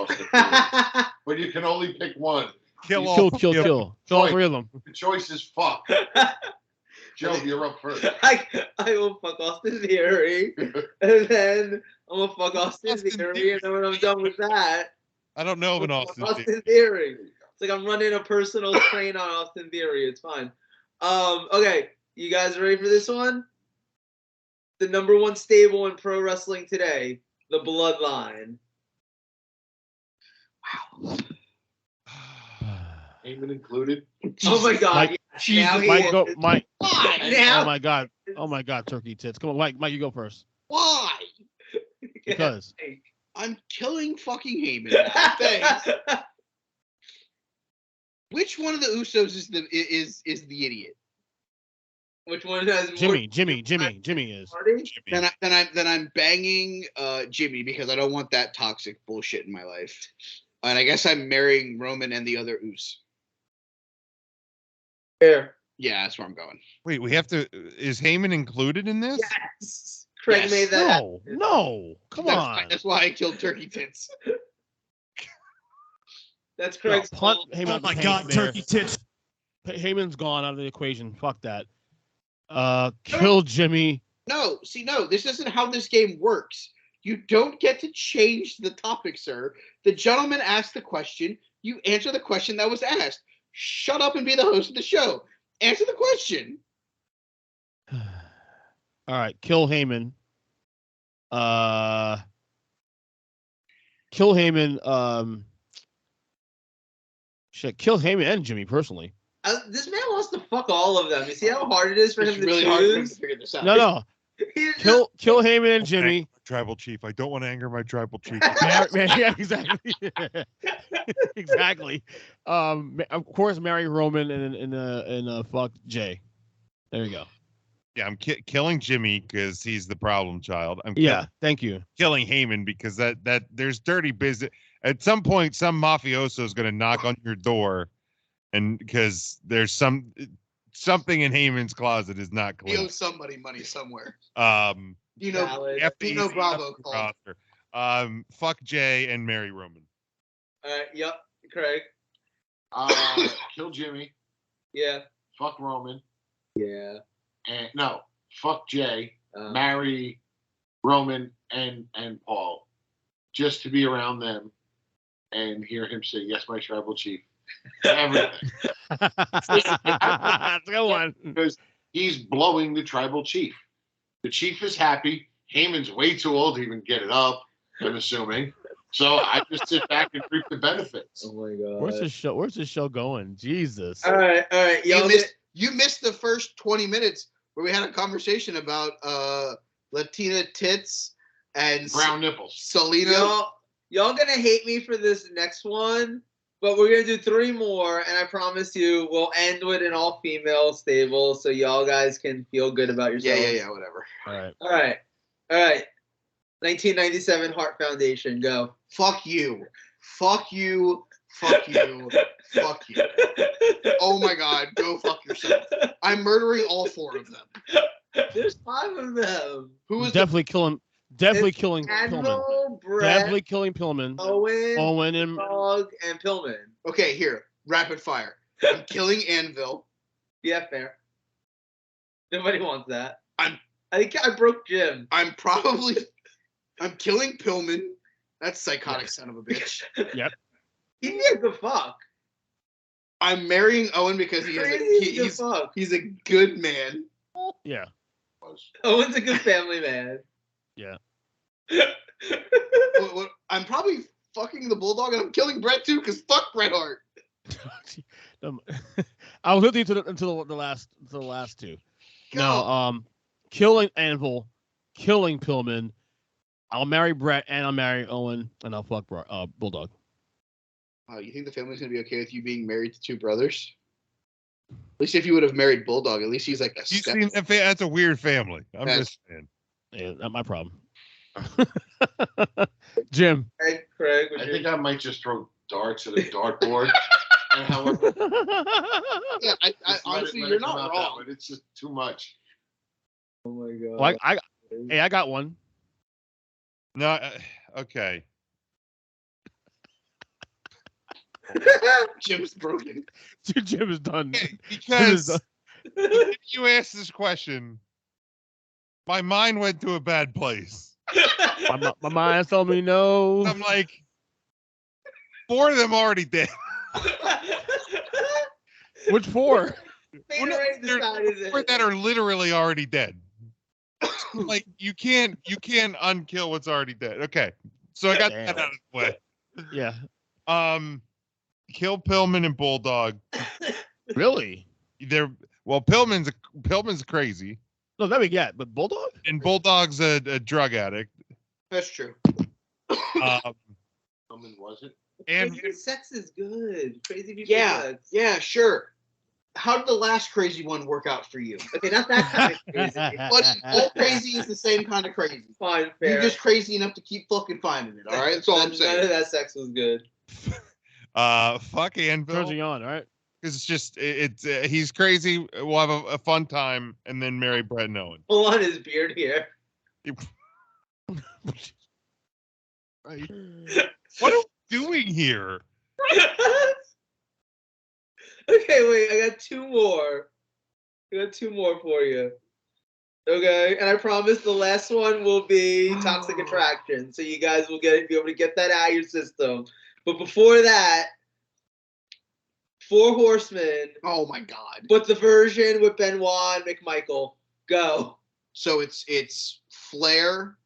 But you can only pick one. Kill all. kill all three of them. The choice is fuck. Joe, you're up first. I will fuck Austin Theory, and then I'm gonna fuck Austin Theory, and then when I'm done with that, I don't know of an Austin Theory. Theory. It's like I'm running a personal train on Austin Theory. It's fine. Okay, you guys ready for this one? The number one stable in pro wrestling today, the Bloodline. Heyman included. Oh my God! Mike, yes, now he Mike, is. go, Mike. Now- Oh my God, turkey tits. Come on, Mike, you go first. Why? Because I'm killing fucking Heyman. Thanks. Which one of the Usos is the idiot? Which one has more? Jimmy is. Party? Then I'm banging Jimmy because I don't want that toxic bullshit in my life. And I guess I'm marrying Roman and the other Us. Fair. Yeah, that's where I'm going. Wait, we have to. Is Heyman included in this? Yes. Craig Yes. made that. No, come on. That's why I killed Turkey Tits. That's No, Craig's punt fault. Heyman. Oh my Heyman God, there. turkey tits! Heyman's gone out of the equation. Fuck that. Kill Jimmy. No, this isn't how this game works. You don't get to change the topic, sir. The gentleman asked the question. You answer the question that was asked. Shut up and be the host of the show. Answer the question. All right, kill Heyman. Kill Heyman. Kill Heyman and Jimmy personally. This man wants to fuck all of them. You see how hard it is for It's him to really hard for him to choose? figure this out. No. He's Kill Heyman and Jimmy. Tribal chief. I don't want to anger my tribal chief. Yeah, exactly. Exactly. Of course, marry Roman and fuck Jay. There you go. Yeah, I'm killing Jimmy because he's the problem child. Thank you. Killing Heyman because that there's dirty business. At some point, some mafioso is going to knock on your door, and because there's something in Heyman's closet is not He clean. owes somebody money somewhere. valid. Dino Bravo called. Fuck Jay and marry Roman. Yep, Craig. Kill Jimmy. Yeah. Fuck Roman. Yeah. And no, fuck Jay. Marry Roman and Paul, just to be around them and hear him say, "Yes, my tribal chief." Everything. That's a good one. Because he's blowing the tribal chief. The chief is happy. Heyman's way too old to even get it up, I'm assuming. So I just sit back and reap the benefits. Oh my God. Where's this show going? Jesus. All right. You missed the first 20 minutes where we had a conversation about Latina tits and Brown nipples. Selena. Y'all gonna hate me for this next one, but we're gonna do 3 more, and I promise you we'll end with an all-female stable, so y'all guys can feel good about yourselves. Yeah, whatever. All right. 1997 Heart Foundation, go. Fuck you. Fuck you. Oh my God, go fuck yourself. I'm murdering all 4 of them. There's 5 of them. Who is Definitely killing Pillman. Admiral, Brett, Definitely killing Pillman. Owen and Dog, and Pillman. Okay, here, rapid fire. I'm killing Anvil. Yeah, fair. Nobody wants that. I think I broke Jim. I'm killing Pillman. That's psychotic son of a bitch. Yep. He needs the fuck. I'm marrying Owen because he's a good man. Yeah. Owen's a good family man. Yeah. I'm probably fucking the Bulldog and I'm killing Bret too because fuck Bret Hart. I was listening until the last 2. No, killing Anvil, killing Pillman. I'll marry Brett and I'll marry Owen and I'll fuck Bulldog. You think the family's gonna be okay with you being married to two brothers? At least if you would have married Bulldog, at least he's like a You step. seen that's a weird family. I'm That's- just saying. Yeah, not my problem. Jim. Craig, I think I might just throw darts at a dartboard. And however, Yeah, I just honestly, let you're it come not out wrong. that way. It's just too much. Oh my god. Well, I got one. No, okay. Jim's broken. Jim is done. Because if you asked this question, my mind went to a bad place. my mind's telling me no. I'm like, 4 of them already dead. Which 4? Right decided 4 that are literally already dead. Like you can't unkill what's already dead. Okay, so I got Damn. that out of the way. Yeah. Kill Pillman and Bulldog. Really? Pillman's crazy, No, that we get, but Bulldog? and Bulldog's a drug addict. That's true. Someone was it? And Crazy sex is good. Crazy people Yeah, sex. yeah, sure. How did the last crazy one work out for you? Okay, not that kind of crazy. But all crazy is the same kind of crazy. Fine, fair. You're just crazy enough to keep fucking finding it. All right, that's all I'm None saying. of that sex was good. fuck Turns Anvil. you on, all right? Because it's just he's crazy. We'll have a fun time, and then marry Brett and Owen. Pull on his beard here. Right. What are we doing here? Okay, wait. I got 2 more. For you. Okay, and I promise the last one will be toxic attraction, so you guys will be able to get that out of your system. But before that, 4 Horsemen, Oh my god. but the version with Benoit and McMichael. Go. So it's Flair,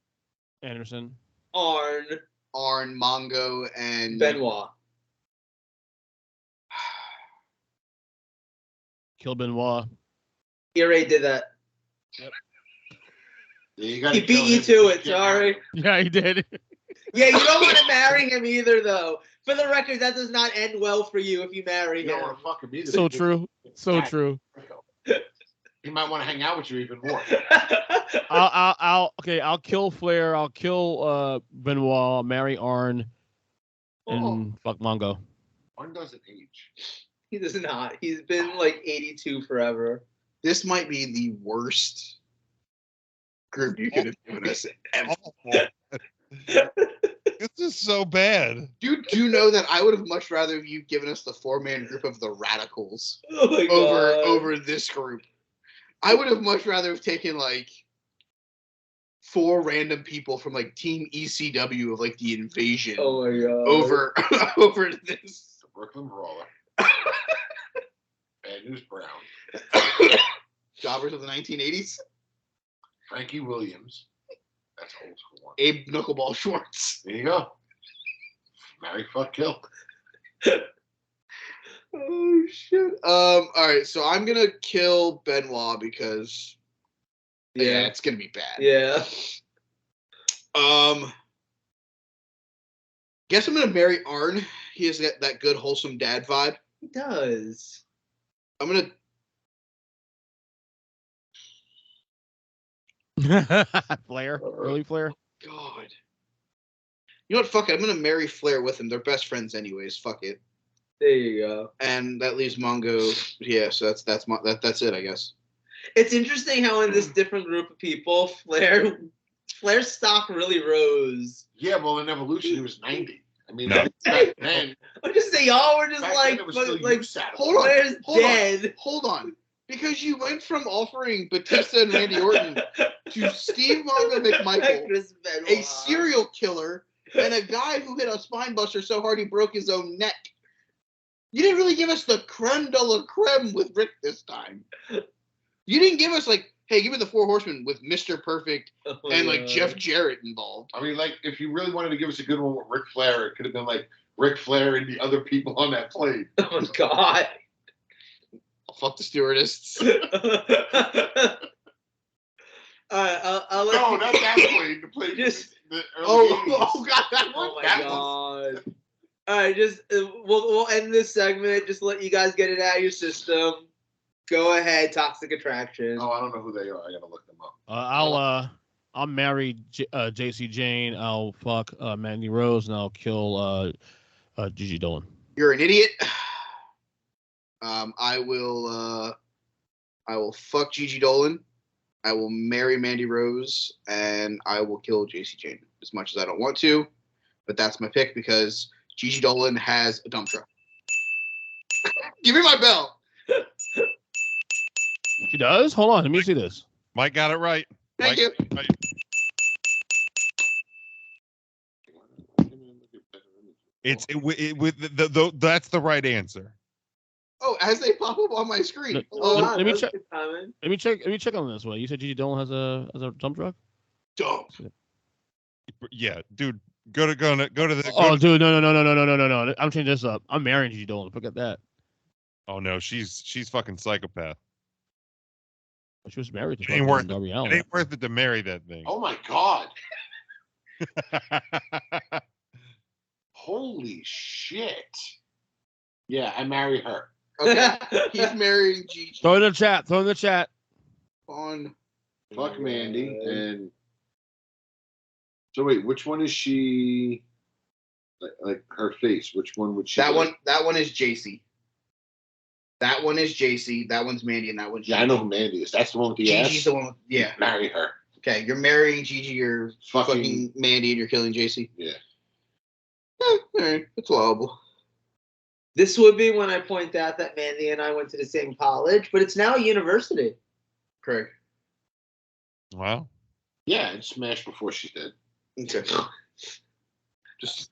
Anderson. Arn, Mongo, and Benoit. Kill Benoit. He already did that. You gotta He beat kill you him to it, get sorry. Yeah, he did. Yeah, you don't want to marry him either, though. For the record, that does not end well for you if you marry You don't him. want to fuck him either. So true. So true. He might want to hang out with you even more. I'll kill Flair. I'll kill Benoit. I'll marry Arn, and fuck Mongo. One doesn't age. He does not. He's been like 82 forever. This might be the worst group you could have given us ever. This is so bad. Do you know that I would have much rather have you given us the 4-man group of the Radicals Oh my god. over this group. I would have much rather have taken like 4 random people from like Team ECW of like the Invasion Oh my god. over this. The Brooklyn Brawler. Bad News Brown. Jobbers of the 1980s. Frankie Williams. That's old school one. Abe Knuckleball Schwartz. There you go. Marry, fuck, kill. Oh shit. All right, so I'm gonna kill Benoit because yeah, it's gonna be bad. Yeah. Guess I'm gonna marry Arn. He has that good wholesome dad vibe. He does. I'm gonna Flair. Really, Flair? God. You know what? Fuck it. I'm gonna marry Flair with him. They're best friends anyways. Fuck it. There you go. And that leaves Mongo. Yeah, so that's it, I guess. It's interesting how in this different group of people, Flair's stock really rose. Yeah, well, in Evolution, he was 90. I mean, No. back then, I'm just saying, y'all were just back like, then it was still like USAT. Hold on. Flair's dead. Hold on. Because you went from offering Batista and Randy Orton to Steve Mongo McMichael, Chris Benoit. a serial killer, and a guy who hit a spine buster so hard he broke his own neck. You didn't really give us the creme de la creme with Rick this time. You didn't give us like, hey, give me the 4 Horsemen with Mr. Perfect Oh, and like God. Jeff Jarrett involved. I mean, like, if you really wanted to give us a good one with Ric Flair, it could have been like Ric Flair and the other people on that plane. Oh God. Fuck the stewardess. All right, I'll let No, you- not that plane. The plane. Just- the early Oh, 80s. oh god, that one. Oh my That one. god. All right, just we'll end this segment. Just let you guys get it out of your system. Go ahead, Toxic Attraction. Oh, I don't know who they are. I gotta look them up. I'll marry JC Jane. I'll fuck Mandy Rose, and I'll kill Gigi Dolan. You're an idiot. I will fuck Gigi Dolan. I will marry Mandy Rose, and I will kill JC Jane. As much as I don't want to, but that's my pick because Gigi Dolan has a dump truck. Give me my bell. She does? Hold on, let me see this. Mike got it right. Thank Mike, you. right. It's with the that's the right answer. Oh, as they pop up on my screen. Look, Hello. let me that was check. good timing. Let me check on this one. You said Gigi Dolan has a dump truck? Dump. Yeah, dude, go to the. Oh, dude, no. I'm changing this up. I'm marrying Gigi Dolan. Forget that. Oh no, she's fucking psychopath. She was married to It ain't worth Darby it. Allin. It ain't worth it to marry that thing. Oh my god. Holy shit. Yeah, I marry her. Okay. He's marrying Gigi. Throw it in the chat. On. Fuck Mandy and. So wait, which one is she? Like her face. Which one would she? That like? one is JC. That one is JC. That one's Mandy, and that one's Yeah, I know who Mandy is. That's the one with the Gigi's ass. the one. Yeah. Marry her. Okay, you're marrying Gigi. You're Fucking- fucking Mandy, and you're killing JC. Yeah. All right, it's allowable. This would be when I point out that Mandy and I went to the same college, but it's now a university. Craig. Wow. Yeah, and smash before she's dead. Okay. Just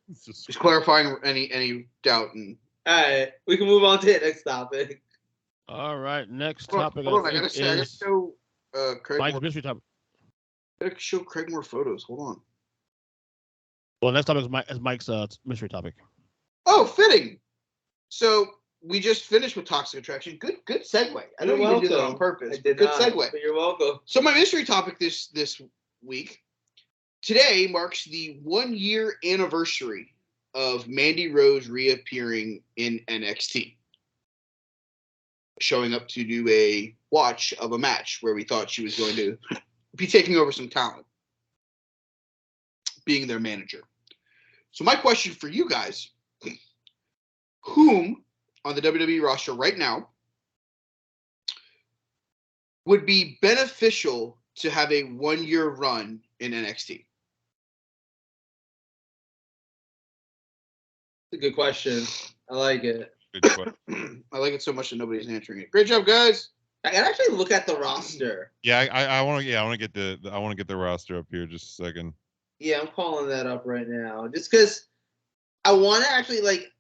clarifying any doubt and. All right, we can move on to the next topic. All right, next Hold on, topic hold on, I think gotta is show Craig. Mike's More, mystery topic. I gotta show Craig more photos. Hold on. Well, next topic is Mike's mystery topic. Oh, fitting. So we just finished with Toxic Attraction. Good segue. I know You're you didn't do that welcome. on purpose. I did Good not, segue. but you're welcome. So my mystery topic this week, today marks the 1 year anniversary of Mandy Rose reappearing in NXT, showing up to do a watch of a match where we thought she was going to be taking over some talent, being their manager. So my question for you guys, whom on the WWE roster right now would be beneficial to have a 1 year run in NXT? It's a good question. I like it. Good question. I like it so much that nobody's answering it. Great job, guys. I can actually look at the roster. Yeah, I want to get the roster up here just a second. Yeah, I'm calling that up right now. Just because I want to actually, like,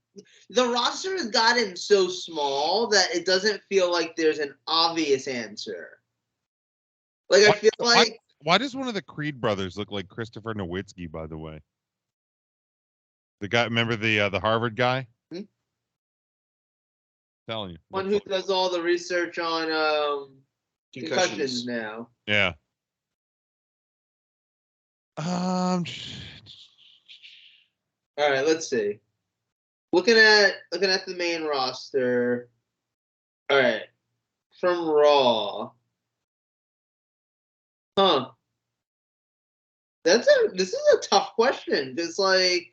the roster has gotten so small that it doesn't feel like there's an obvious answer. Like, I feel like... Why does one of the Creed brothers look like Christopher Nowitzki, by the way? The guy, remember the Harvard guy? Hmm? Telling you. One who does all the research on concussions now. Yeah. All right, let's see. Looking at the main roster. All right, from Raw. Huh. This is a tough question because, like,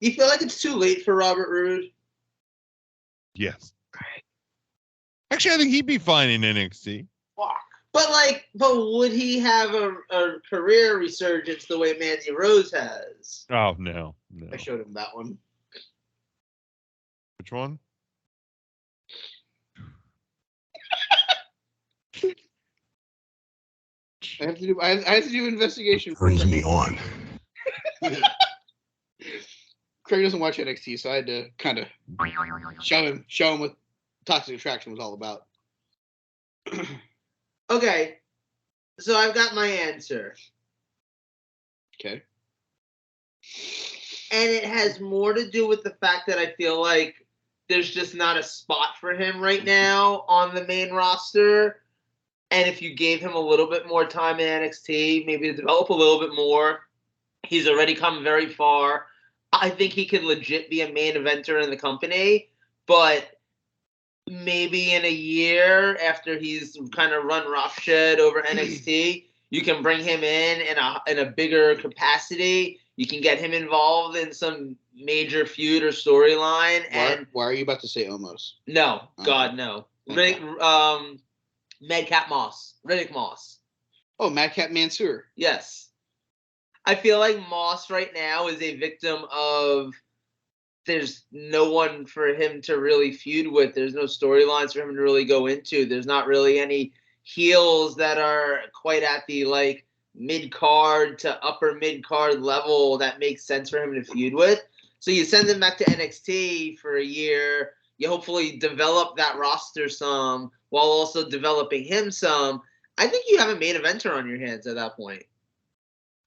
you feel like it's too late for Robert Roode? Yes. Actually, I think he'd be fine in NXT. But would he have a career resurgence the way Mandy Rose has? Oh no. I showed him that one. Which one? I have to do investigation. Turns me on. Craig doesn't watch NXT, so I had to kind of show him what Toxic Attraction was all about. Okay, so I've got my answer. Okay. And it has more to do with the fact that I feel like there's just not a spot for him right now on the main roster. And if you gave him a little bit more time in NXT, maybe to develop a little bit more, he's already come very far. I think he could legit be a main eventer in the company, but maybe in a year after he's kind of run roughshed over NXT, you can bring him in a bigger capacity. You can get him involved in some major feud or storyline. And why are you about to say almost? No, Oh. God, no. Madcap Moss. Riddick Moss. Oh, Madcap Mansoor. Yes. I feel like Moss right now is a victim of there's no one for him to really feud with. There's no storylines for him to really go into. There's not really any heels that are quite at the like mid-card to upper mid-card level that makes sense for him to feud with. So you send him back to NXT for a year. You hopefully develop that roster some while also developing him some. I think you have a main eventer on your hands at that point.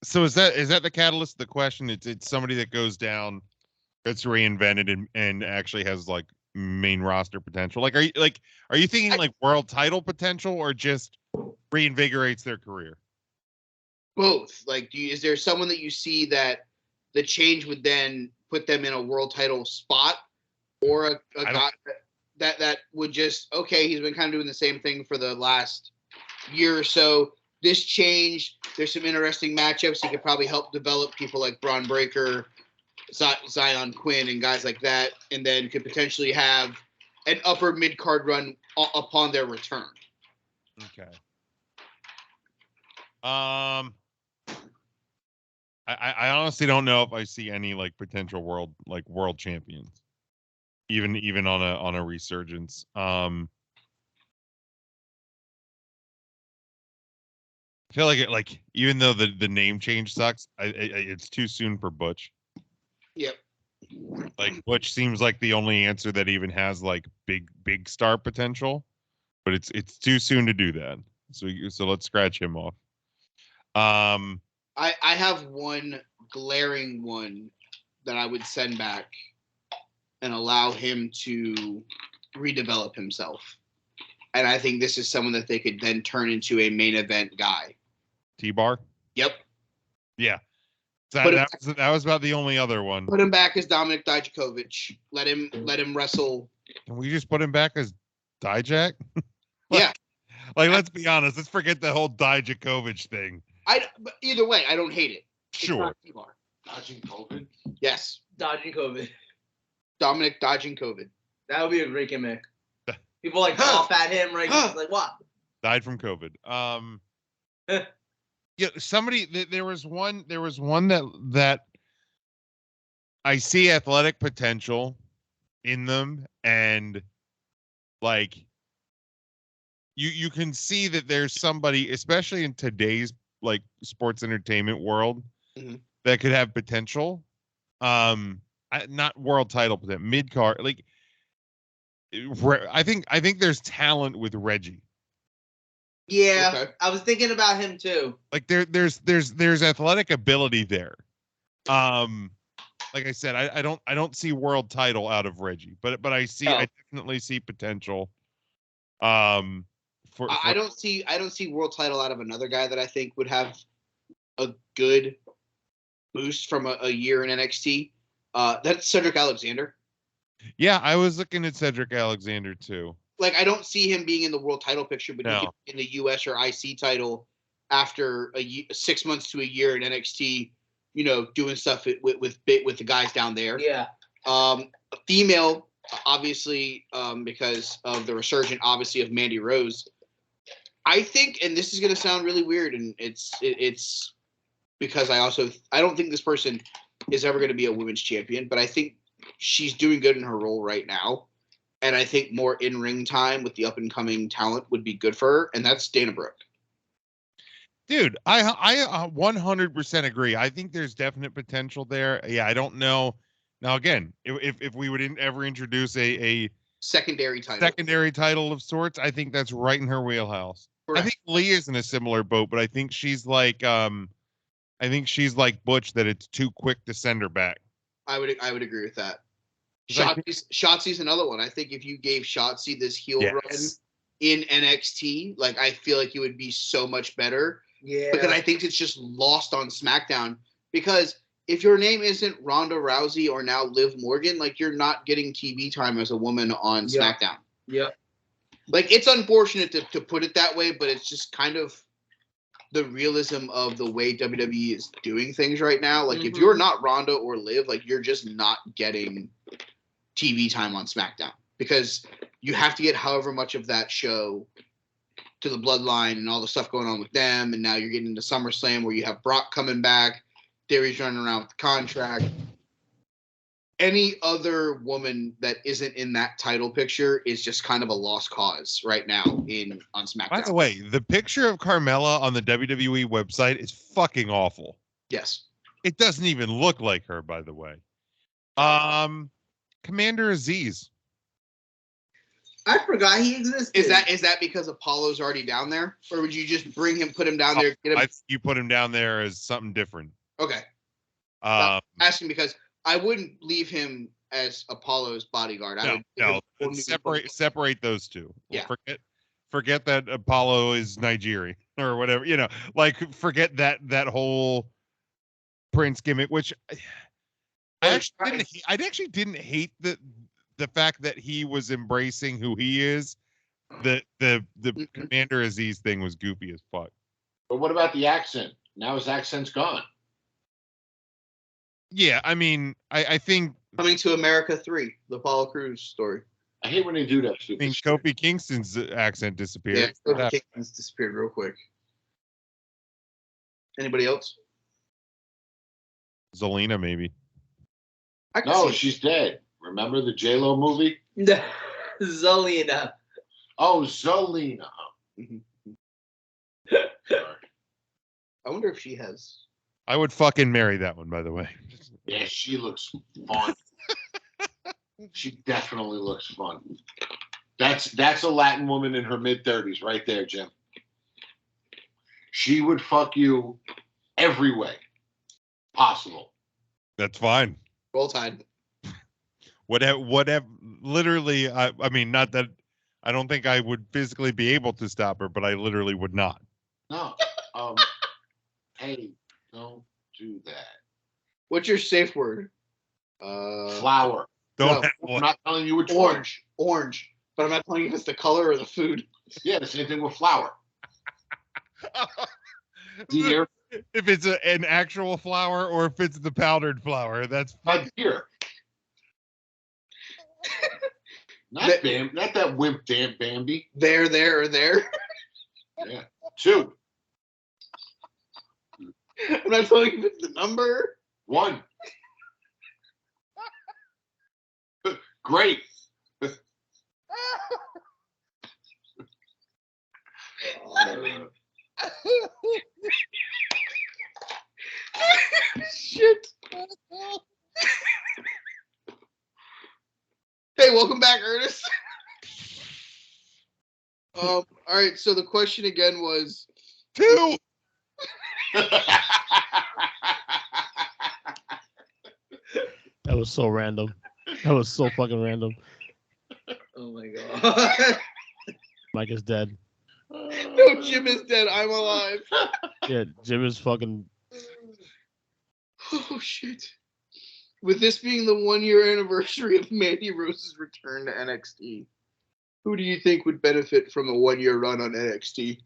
So is that the catalyst of the question? It's somebody that goes down, gets reinvented, and actually has like main roster potential. Like, are you thinking like world title potential or just reinvigorates their career? Both. Like, is there someone that you see that the change would then put them in a world title spot, or a guy that would just, okay, he's been kind of doing the same thing for the last year or so. This change, there's some interesting matchups. He could probably help develop people like Braun Breaker, Zion Quinn, and guys like that, and then could potentially have an upper mid-card run upon their return. Okay. I honestly don't know if I see any like potential world champions, even on a resurgence. I feel like even though the name change sucks, it's too soon for Butch. Yep. Like Butch seems like the only answer that even has like big star potential, but it's too soon to do that. So let's scratch him off. I have one glaring one that I would send back and allow him to redevelop himself. And I think this is someone that they could then turn into a main event guy. T-Bar? Yep. Yeah. That was about the only other one. Put him back as Dominik Dijakovic. Let him wrestle. Can we just put him back as Dijak? Yeah. Like, let's be honest. Let's forget the whole Dijakovic thing. But either way, I don't hate it. Sure. Dodging COVID. Yes. Dodging COVID. Dominic dodging COVID. That would be a great gimmick. People like cough at him, right? He's like, what? Died from COVID. Yeah, there was one that I see athletic potential in them, and like you can see that there's somebody, especially in today's like sports entertainment world, that could have potential. Not world title, but mid card. Like, I think there's talent with Reggie. Yeah, Okay. I was thinking about him too. Like there's athletic ability there. Like I said, I don't see world title out of Reggie, but I definitely see potential. I don't see world title out of another guy that I think would have a good boost from a year in NXT. That's Cedric Alexander. Yeah, I was looking at Cedric Alexander too. Like, I don't see him being in the world title picture, but he could be in the US or IC title after 6 months to a year in NXT, doing stuff with the guys down there. Yeah. Female, obviously, because of the resurgence, obviously, of Mandy Rose. I think, and this is going to sound really weird, and it's because I don't think this person is ever going to be a women's champion, but I think she's doing good in her role right now. And I think more in-ring time with the up-and-coming talent would be good for her, and that's Dana Brooke. Dude, I 100% agree. I think there's definite potential there. Yeah, I don't know. Now, again, if we would ever introduce a secondary title of sorts, I think that's right in her wheelhouse. Correct. I think Lee is in a similar boat, but I think she's like Butch, that it's too quick to send her back. I would agree with that. Shotzi's another one. I think if you gave Shotzi this heel Yes. run in NXT, like I feel like it would be so much better. Yeah. Because I think it's just lost on SmackDown. Because if your name isn't Ronda Rousey or now Liv Morgan, like you're not getting TV time as a woman on SmackDown. Yep. Like it's unfortunate to put it that way, but it's just kind of the realism of the way WWE is doing things right now. Like if you're not Ronda or Liv, like you're just not getting TV time on SmackDown because you have to get however much of that show to the Bloodline and all the stuff going on with them. And now you're getting into SummerSlam where you have Brock coming back, Theory's running around with the contract. Any other woman that isn't in that title picture is just kind of a lost cause right now on SmackDown. By the way, the picture of Carmella on the WWE website is fucking awful. Yes. It doesn't even look like her, by the way. Commander Aziz. I forgot he existed. Is that because Apollo's already down there? Or would you just put him down there? Get him? I think you put him down there as something different. Okay. Asking because I wouldn't leave him as Apollo's bodyguard. Separate those two. Yeah. Forget that Apollo is Nigerian or whatever. You know, like forget that whole Prince gimmick, which I actually didn't hate the fact that he was embracing who he is. The Commander Aziz thing was goofy as fuck. But what about the accent? Now his accent's gone. Yeah, I mean, I think Coming to America 3, the Apollo Crews story. I hate when they do that. I mean, Kofi Kingston's accent disappeared. Yeah, Kofi Kingston's disappeared real quick. Anybody else? Zelina, maybe. No, she's dead. Remember the J-Lo movie? Zelina. Oh, Zelina. I wonder if she has. I would fucking marry that one, by the way. Yeah, she looks fun. She definitely looks fun. That's a Latin woman in her mid-30s right there, Jim. She would fuck you every way possible. That's fine. Roll Tide. Whatever. Literally, I mean, not that I don't think I would physically be able to stop her, but I literally would not. No. Hey, don't do that. What's your safe word? Flower. Don't. I'm not telling you which one. Orange. But I'm not telling you if it's the color or the food. Yeah, the same thing with flour. Deer. If it's an actual flower or if it's the powdered flour, that's Deer. Not that wimp damn Bambi. There, or there. Yeah. 2. I'm not telling you if it's the number. 1. Great. Shit. Hey, welcome back, Ernest. All right, so the question again was 2. That was so random. That was so fucking random. Oh my god. Mike is dead. No, Jim is dead. I'm alive. Yeah, Jim is fucking. Oh shit. With this being the 1-year anniversary of Mandy Rose's return to NXT, who do you think would benefit from a 1-year run on NXT?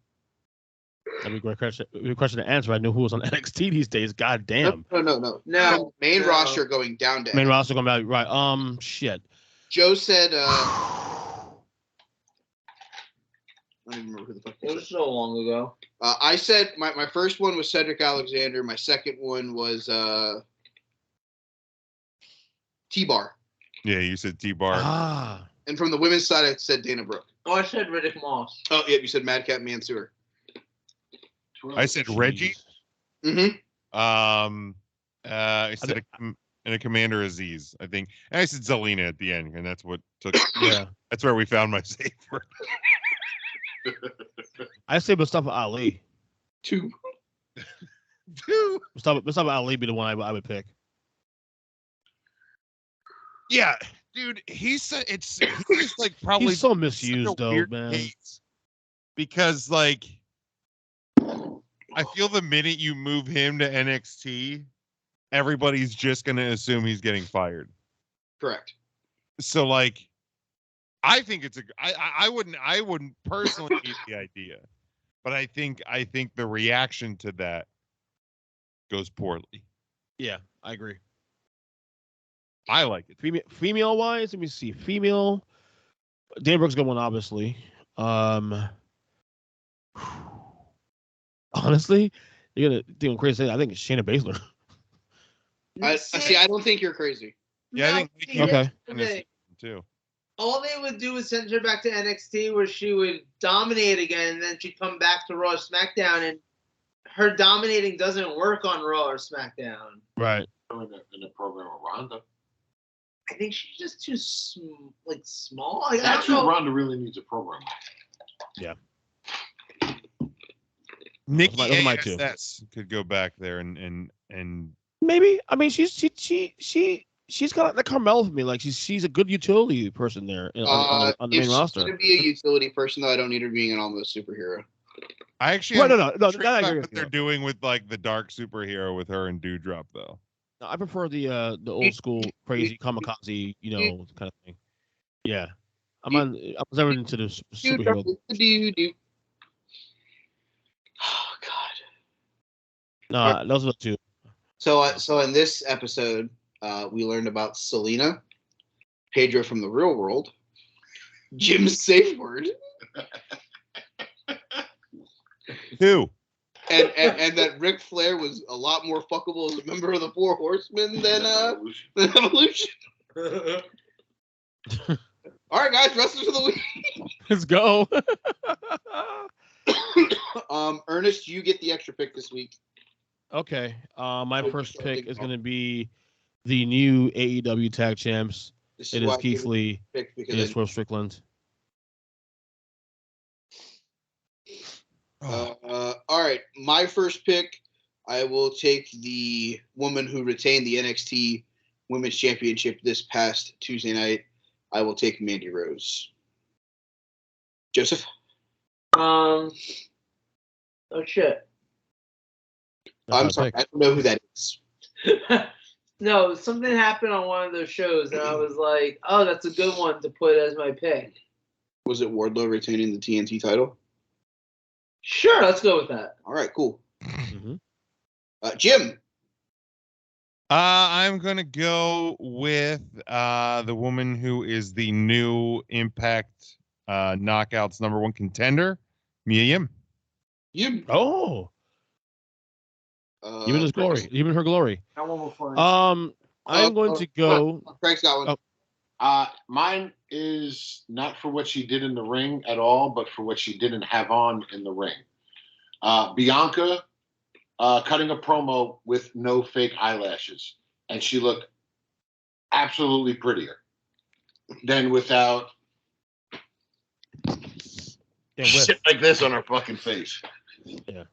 That'd be a great question to answer. I knew who was on NXT these days. God damn. No. Main roster going down to main roster going back. Right. Shit. Joe said. I don't even remember who the fuck it was so long ago. I said my first one was Cedric Alexander. My second one was T-Bar. Yeah, you said T-Bar. Ah. And from the women's side, I said Dana Brooke. Oh, I said Riddick Moss. Oh, yeah, you said Madcap Mansoor. I said Reggie. Mm-hmm. I said a Commander Aziz, I think. And I said Zelina at the end, and that's what took. Yeah. That's where we found my safe word. I say Mustafa Ali. 2. Mustafa Ali be the one I would pick. Yeah, Dude, he's like probably He's so such a misused, though, weird man. case. Because like, I feel the minute you move him to NXT, everybody's just gonna assume he's getting fired. Correct. So like, I think it's I wouldn't personally hate the idea, but I think the reaction to that goes poorly. Yeah, I agree. I like it. Female wise, let me see. Female, Dan Brooks got one, obviously. Honestly, you're gonna think crazy. I think it's Shayna Baszler. I see. I don't think you're crazy. Yeah, I think see, Okay. that's the thing. too. All they would do is send her back to NXT where she would dominate again, and then she'd come back to Raw or SmackDown, and her dominating doesn't work on Raw or SmackDown. Right. In the program with Ronda. I think she's just too small. Like, I That's don't who know. Ronda really needs a program. Nikki Those are my two. ASS could go back there and Maybe. I mean, she's kind of like Carmella for me. Like she's a good utility person there on the main If roster. she's gonna be a utility person, though, I don't need her being an almost superhero. I actually Right, am no, intrigued that I by agree what with they're you. doing with like the dark superhero with her and Dewdrop though. No, I prefer the old school crazy kamikaze, kind of thing. Yeah, I was never into the superhero. Oh God. No, those are the two. So in this episode, we learned about Selena, Pedro from the real world, Jim's safe word, Who? and that Ric Flair was a lot more fuckable as a member of the Four Horsemen than Evolution. All right, guys, wrestlers of the week. Let's go. Ernest, you get the extra pick this week. Okay. My Good first starting pick is off. going to be the new AEW Tag Champs. This It why is I Keith gave it Lee. a pick It because is Swerve Strickland. all right, my first pick, I will take the woman who retained the NXT Women's Championship this past Tuesday night. I will take Mandy Rose. Joseph? Oh shit. That's I'm my sorry, pick. I don't know who that is. No, something happened on one of those shows, and I was like, "Oh, that's a good one to put as my pick." Was it Wardlow retaining the TNT title? Sure, let's go with that. All right, cool. Mhm. Jim? I'm gonna go with the woman who is the new Impact Knockouts #1 contender, Mia Yim. Jim? Oh, even his glory, even her glory. I want before. I'm going to go. Craig's got one. Oh. Mine is not for what she did in the ring at all, but for what she didn't have on in the ring. Bianca cutting a promo with no fake eyelashes, and she looked absolutely prettier than without shit like this on her fucking face. Yeah.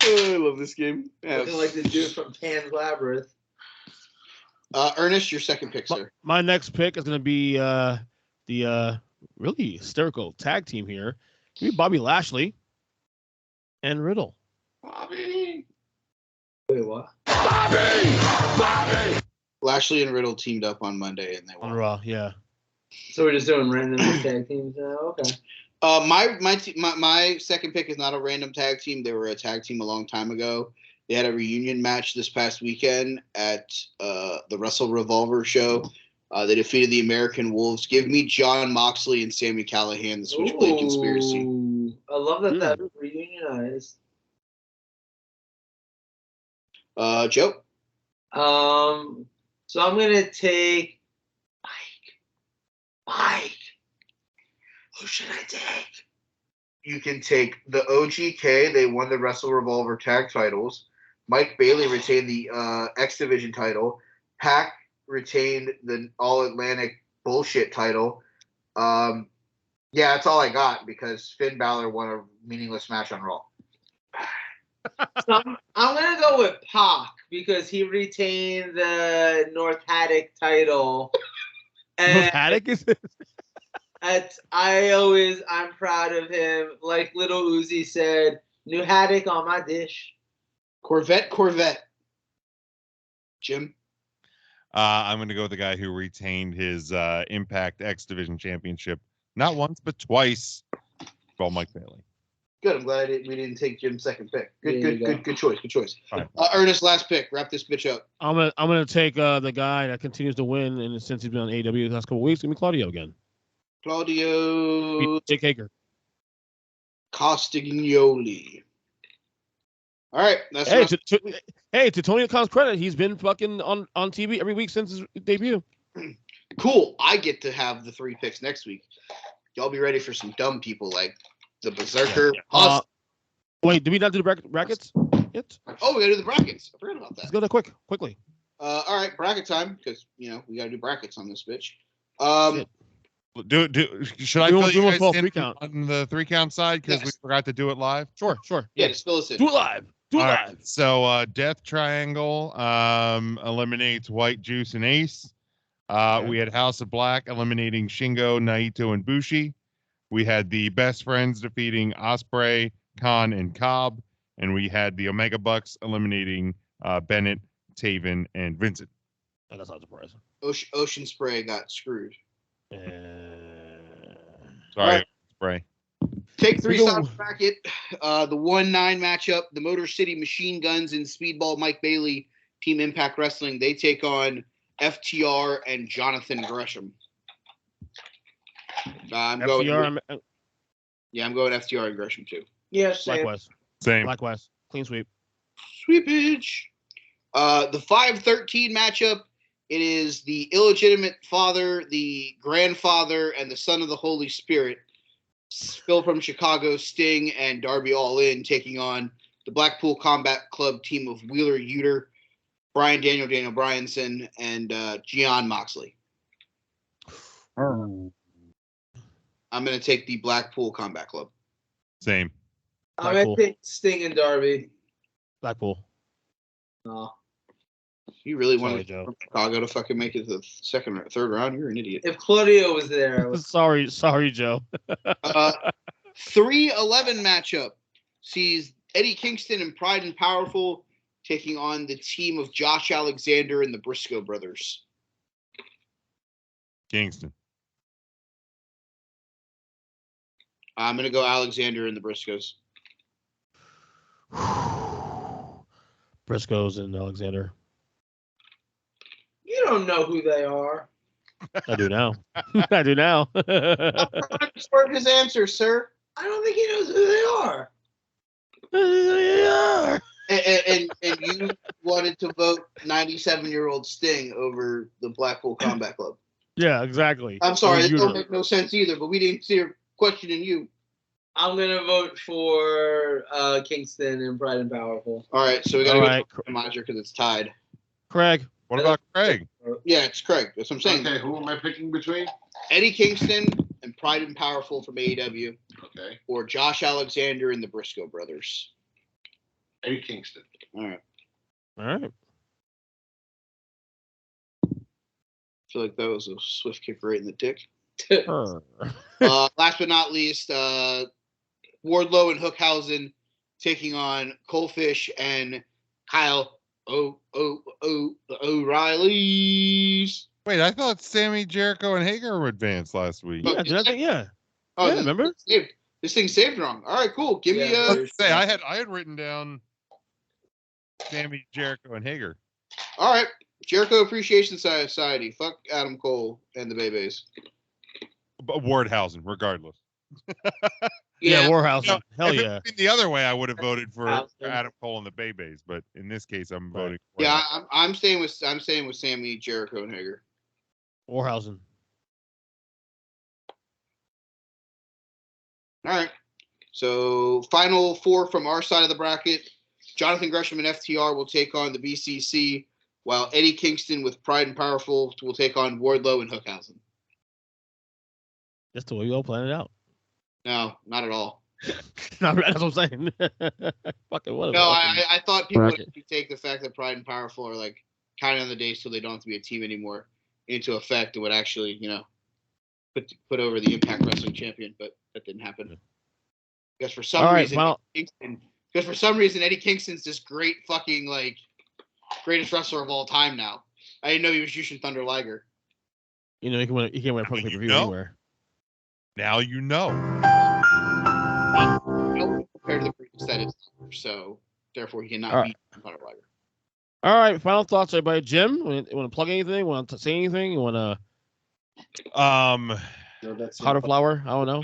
Oh, I love this game. Looking like the dude from Pan's Labyrinth. Ernest, your second pick, sir. My next pick is going to be the really hysterical tag team here. Give me Bobby Lashley and Riddle. Bobby. Wait, what? Bobby. Lashley and Riddle teamed up on Monday, and they On won. Raw, yeah. So we're just doing random tag teams now? Okay. My second pick is not a random tag team. They were a tag team a long time ago. They had a reunion match this past weekend at the Wrestle Revolver show. They defeated the American Wolves. Give me John Moxley and Sami Callihan, the Switchblade Conspiracy. I love that that reunionized. Joe? So I'm gonna take Mike. Who should I take? You can take the OGK. They won the Wrestle Revolver tag titles. Mike Bailey retained the X Division title. Pac retained the All Atlantic bullshit title. Yeah, that's all I got because Finn Balor won a meaningless match on Raw. So I'm gonna go with Pac because he retained the North Haddock title And Haddock is I'm proud of him. Like Little Uzi said, new haddock on my dish. Corvette. Jim. I'm going to go with the guy who retained his Impact X Division Championship not once but twice. Well, Mike Bailey. Good. I'm glad we didn't take Jim's second pick. Good choice. All right. Ernest, last pick. Wrap this bitch up. I'm gonna take the guy that continues to win, and since he's been on AEW the last couple of weeks, give me Claudio again. Claudio Jake Hager. Castagnoli. All right. That's to Tony Khan's credit, he's been fucking on TV every week since his debut. cool. I get to have the 3 picks next week. Y'all be ready for some dumb people like the Berserker. Yeah. Wait, did we not do the brackets yet? Oh, we gotta do the brackets. I forgot about that. Let's go there quickly. All right, bracket time, because we gotta do brackets on this bitch. Should I Do fill you a guys 12 in 3-count. on the 3-count side because we Yes. forgot to do it live? Sure. Yeah, just fill us in. Do it live. All right. So Death Triangle eliminates White Juice and Ace. We had House of Black eliminating Shingo, Naito, and Bushi. We had the Best Friends defeating Ospreay, Khan, and Cobb. And we had the Omega Bucks eliminating Bennett, Taven, and Vincent. Oh, that's not surprising. Ocean Spray got screwed. Sorry, right. Spray. Take 3 We go- sides bracket. The 1-9 matchup, the Motor City Machine Guns and Speedball Mike Bailey, Team Impact Wrestling. They take on FTR and Jonathan Gresham. I'm going FTR and Gresham too. Yeah, same. Likewise. Same. Likewise. Clean sweep. Sweepage. The 5-13 matchup. It is the illegitimate father, the grandfather, and the son of the Holy Spirit. Phil from Chicago, Sting, and Darby All In taking on the Blackpool Combat Club team of Wheeler Yutter, Brian Daniel Bryanson, and Gian Moxley. I'm going to take the Blackpool Combat Club. Same. I'm going to take Sting and Darby. Blackpool. No. You really Sorry, wanted Joe. Chicago to fucking make it to the second or third round? You're an idiot. If Claudio was there, I would... Sorry, Joe. 3-11 matchup sees Eddie Kingston and Pride and Powerful taking on the team of Josh Alexander and the Briscoe brothers. Kingston. I'm going to go Alexander and the Briscoes. Briscoes and Alexander. You don't know who they are. I do now. I do now. For his answer, sir. I don't think he knows who they are. Yeah. And you wanted to vote 97-year-old Sting over the Blackpool Combat Club. Yeah, exactly. I'm sorry, it You don't know. make no sense either, but we didn't see a question in you. I'm going to vote for Kingston and Pride and Powerful. All right, so we got All to right. go to randomizer because it's tied. Craig. What about Craig? Yeah, it's Craig. That's what I'm saying. Okay, who am I picking between? Eddie Kingston and Pride and Powerful from AEW, Okay, or Josh Alexander and the Briscoe brothers. Eddie Kingston. All right. All right. I feel like that was a swift kick right in the dick. Last but not least, Wardlow and Hookhausen taking on Colefish and Kyle O'Reilly's. Wait, I thought Sammy, Jericho, and Hager were advanced last week. Yeah, did I think? Yeah. Oh, Yeah, this, remember? this thing's saved wrong. All right, cool. Give me Yeah. a. Say, I had written down Sammy, Jericho, and Hager. All right, Jericho Appreciation Society. Fuck Adam Cole and the Bebes. But Wardhausen, regardless. Yeah, Warhouse. No, Hell if it yeah. had been the other way, I would have voted for Wardhausen. Adam Cole and the Bebes, but in this case, I'm voting for Yeah, I'm staying with Sammy, Jericho, and Hager. Warhausen. All right. So final 4 from our side of the bracket. Jonathan Gresham and FTR will take on the BCC, while Eddie Kingston with Pride and Powerful will take on Wardlow and Hookhausen. That's the way we all planned it out. No, not at all. That's what I'm saying. Fucking what? No, I thought people would Bracket. take the fact that Pride and Powerful are like counting on the days till they don't have to be a team anymore. into effect, it would actually, put over the Impact Wrestling champion, but that didn't happen. Because for some reason, Eddie Kingston's this great fucking greatest wrestler of all time now. I didn't know he was Jushin Thunder Liger. He can win a fucking pay-per-view anywhere. Now you know. Compared to the greatest that is, so therefore he cannot beat Thunder Liger. All right, final thoughts, everybody. Jim, want to plug anything? Want to say anything? You want to? Hotter flower? I don't know.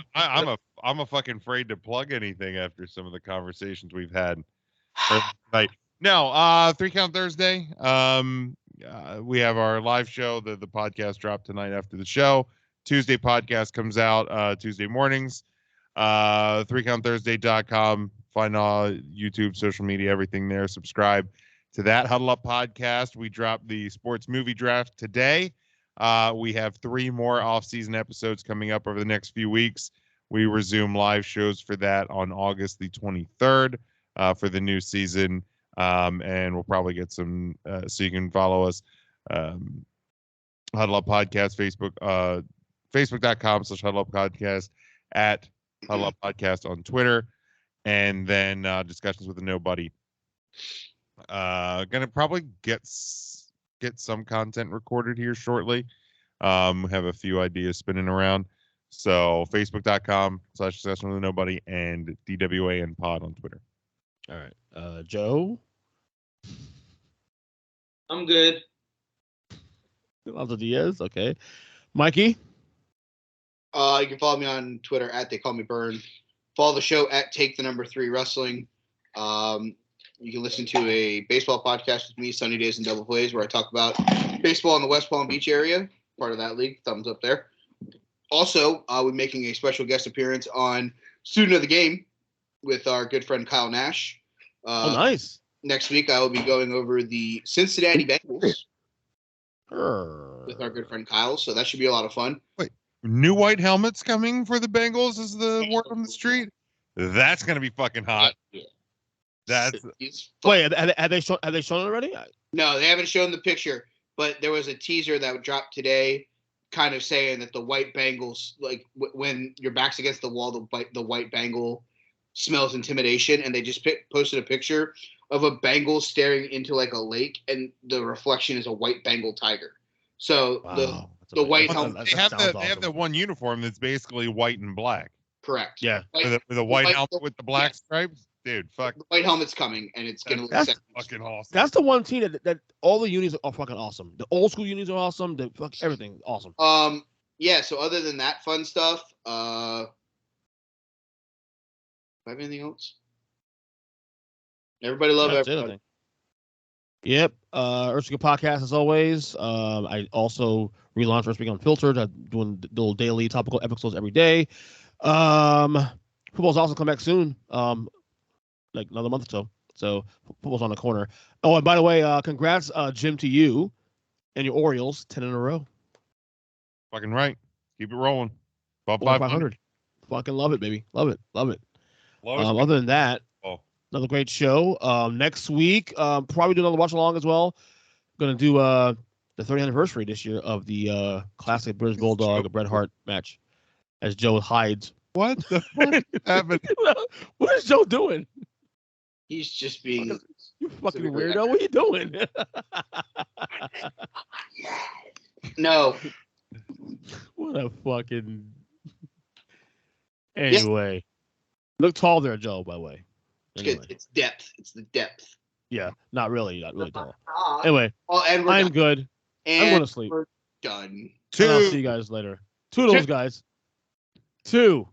I'm a fucking afraid to plug anything after some of the conversations we've had. Right. No, 3 Count Thursday. We have our live show. The podcast dropped tonight after the show. Tuesday podcast comes out Tuesday mornings. 3countthursday.com. Find all YouTube, social media, everything there. Subscribe to that Huddle Up podcast. We dropped the sports movie draft today. We have 3 more off-season episodes coming up over the next few weeks. We resume live shows for that on August the 23rd for the new season. And we'll probably get some, so you can follow us, Huddle Up Podcast, Facebook.com/Huddle Up Podcast, at Huddle Up Podcast on Twitter, and then discussions with the Nobody. Gonna probably get some content recorded here shortly. Have a few ideas spinning around. So Facebook.com/discussion with the Nobody and DWAN Pod on Twitter. All right. Joe? I'm good. Alonzo Diaz, okay. Mikey? You can follow me on Twitter at They Call Me Burn. Follow the show at Take3 Wrestling. You can listen to a baseball podcast with me, Sunny Days and Double Plays, where I talk about baseball in the West Palm Beach area. Part of that league. Thumbs up there. Also, we're making a special guest appearance on Student of the Game with our good friend Kyle Nash. Nice. Next week, I will be going over the Cincinnati Bengals with our good friend Kyle, so that should be a lot of fun. Wait, new white helmets coming for the Bengals is the word on the street? That's going to be fucking hot. Yeah. Wait, have they shown it already? No, they haven't shown the picture, but there was a teaser that dropped today kind of saying that the white Bengals, when your back's against the wall, the white Bengal smells intimidation, and they just posted a picture of a Bengal staring into a lake, and the reflection is a white Bengal tiger. So the white helmet. They have the one uniform that's basically white and black. Correct. Yeah. With a white helmet with the black stripes. Dude, fuck. The white helmet's coming, and it's going to look fucking awesome. That's the one team that all the unis are fucking awesome. The old school unis are awesome. The fuck everything awesome. Yeah. So other than that fun stuff, do I have anything else? Everybody love everybody. Yep. Ursula Podcast as always. I also relaunched First Week Unfiltered. I'm doing the little daily topical episodes every day. Football's also come back soon. Another month or so. So football's on the corner. Oh, and by the way, congrats, Jim, to you and your Orioles, 10 in a row. Fucking right. Keep it rolling. 500. Fucking love it, baby. Love it. Other than that, another great show. Next week, probably do another watch along as well. Going to do the 30th anniversary this year of the classic British Bulldog Bret Hart match as Joe hides. What the fuck happened? What is Joe doing? He's just being... You fucking weirdo. What are you doing? No. What a fucking... Anyway. Look tall there, Joe, by the way. Anyway. It's depth. It's the depth. Yeah, not really tall. Anyway, and I'm good. I'm going to sleep. We're done. And I'll see you guys later. Toodles, guys. 2.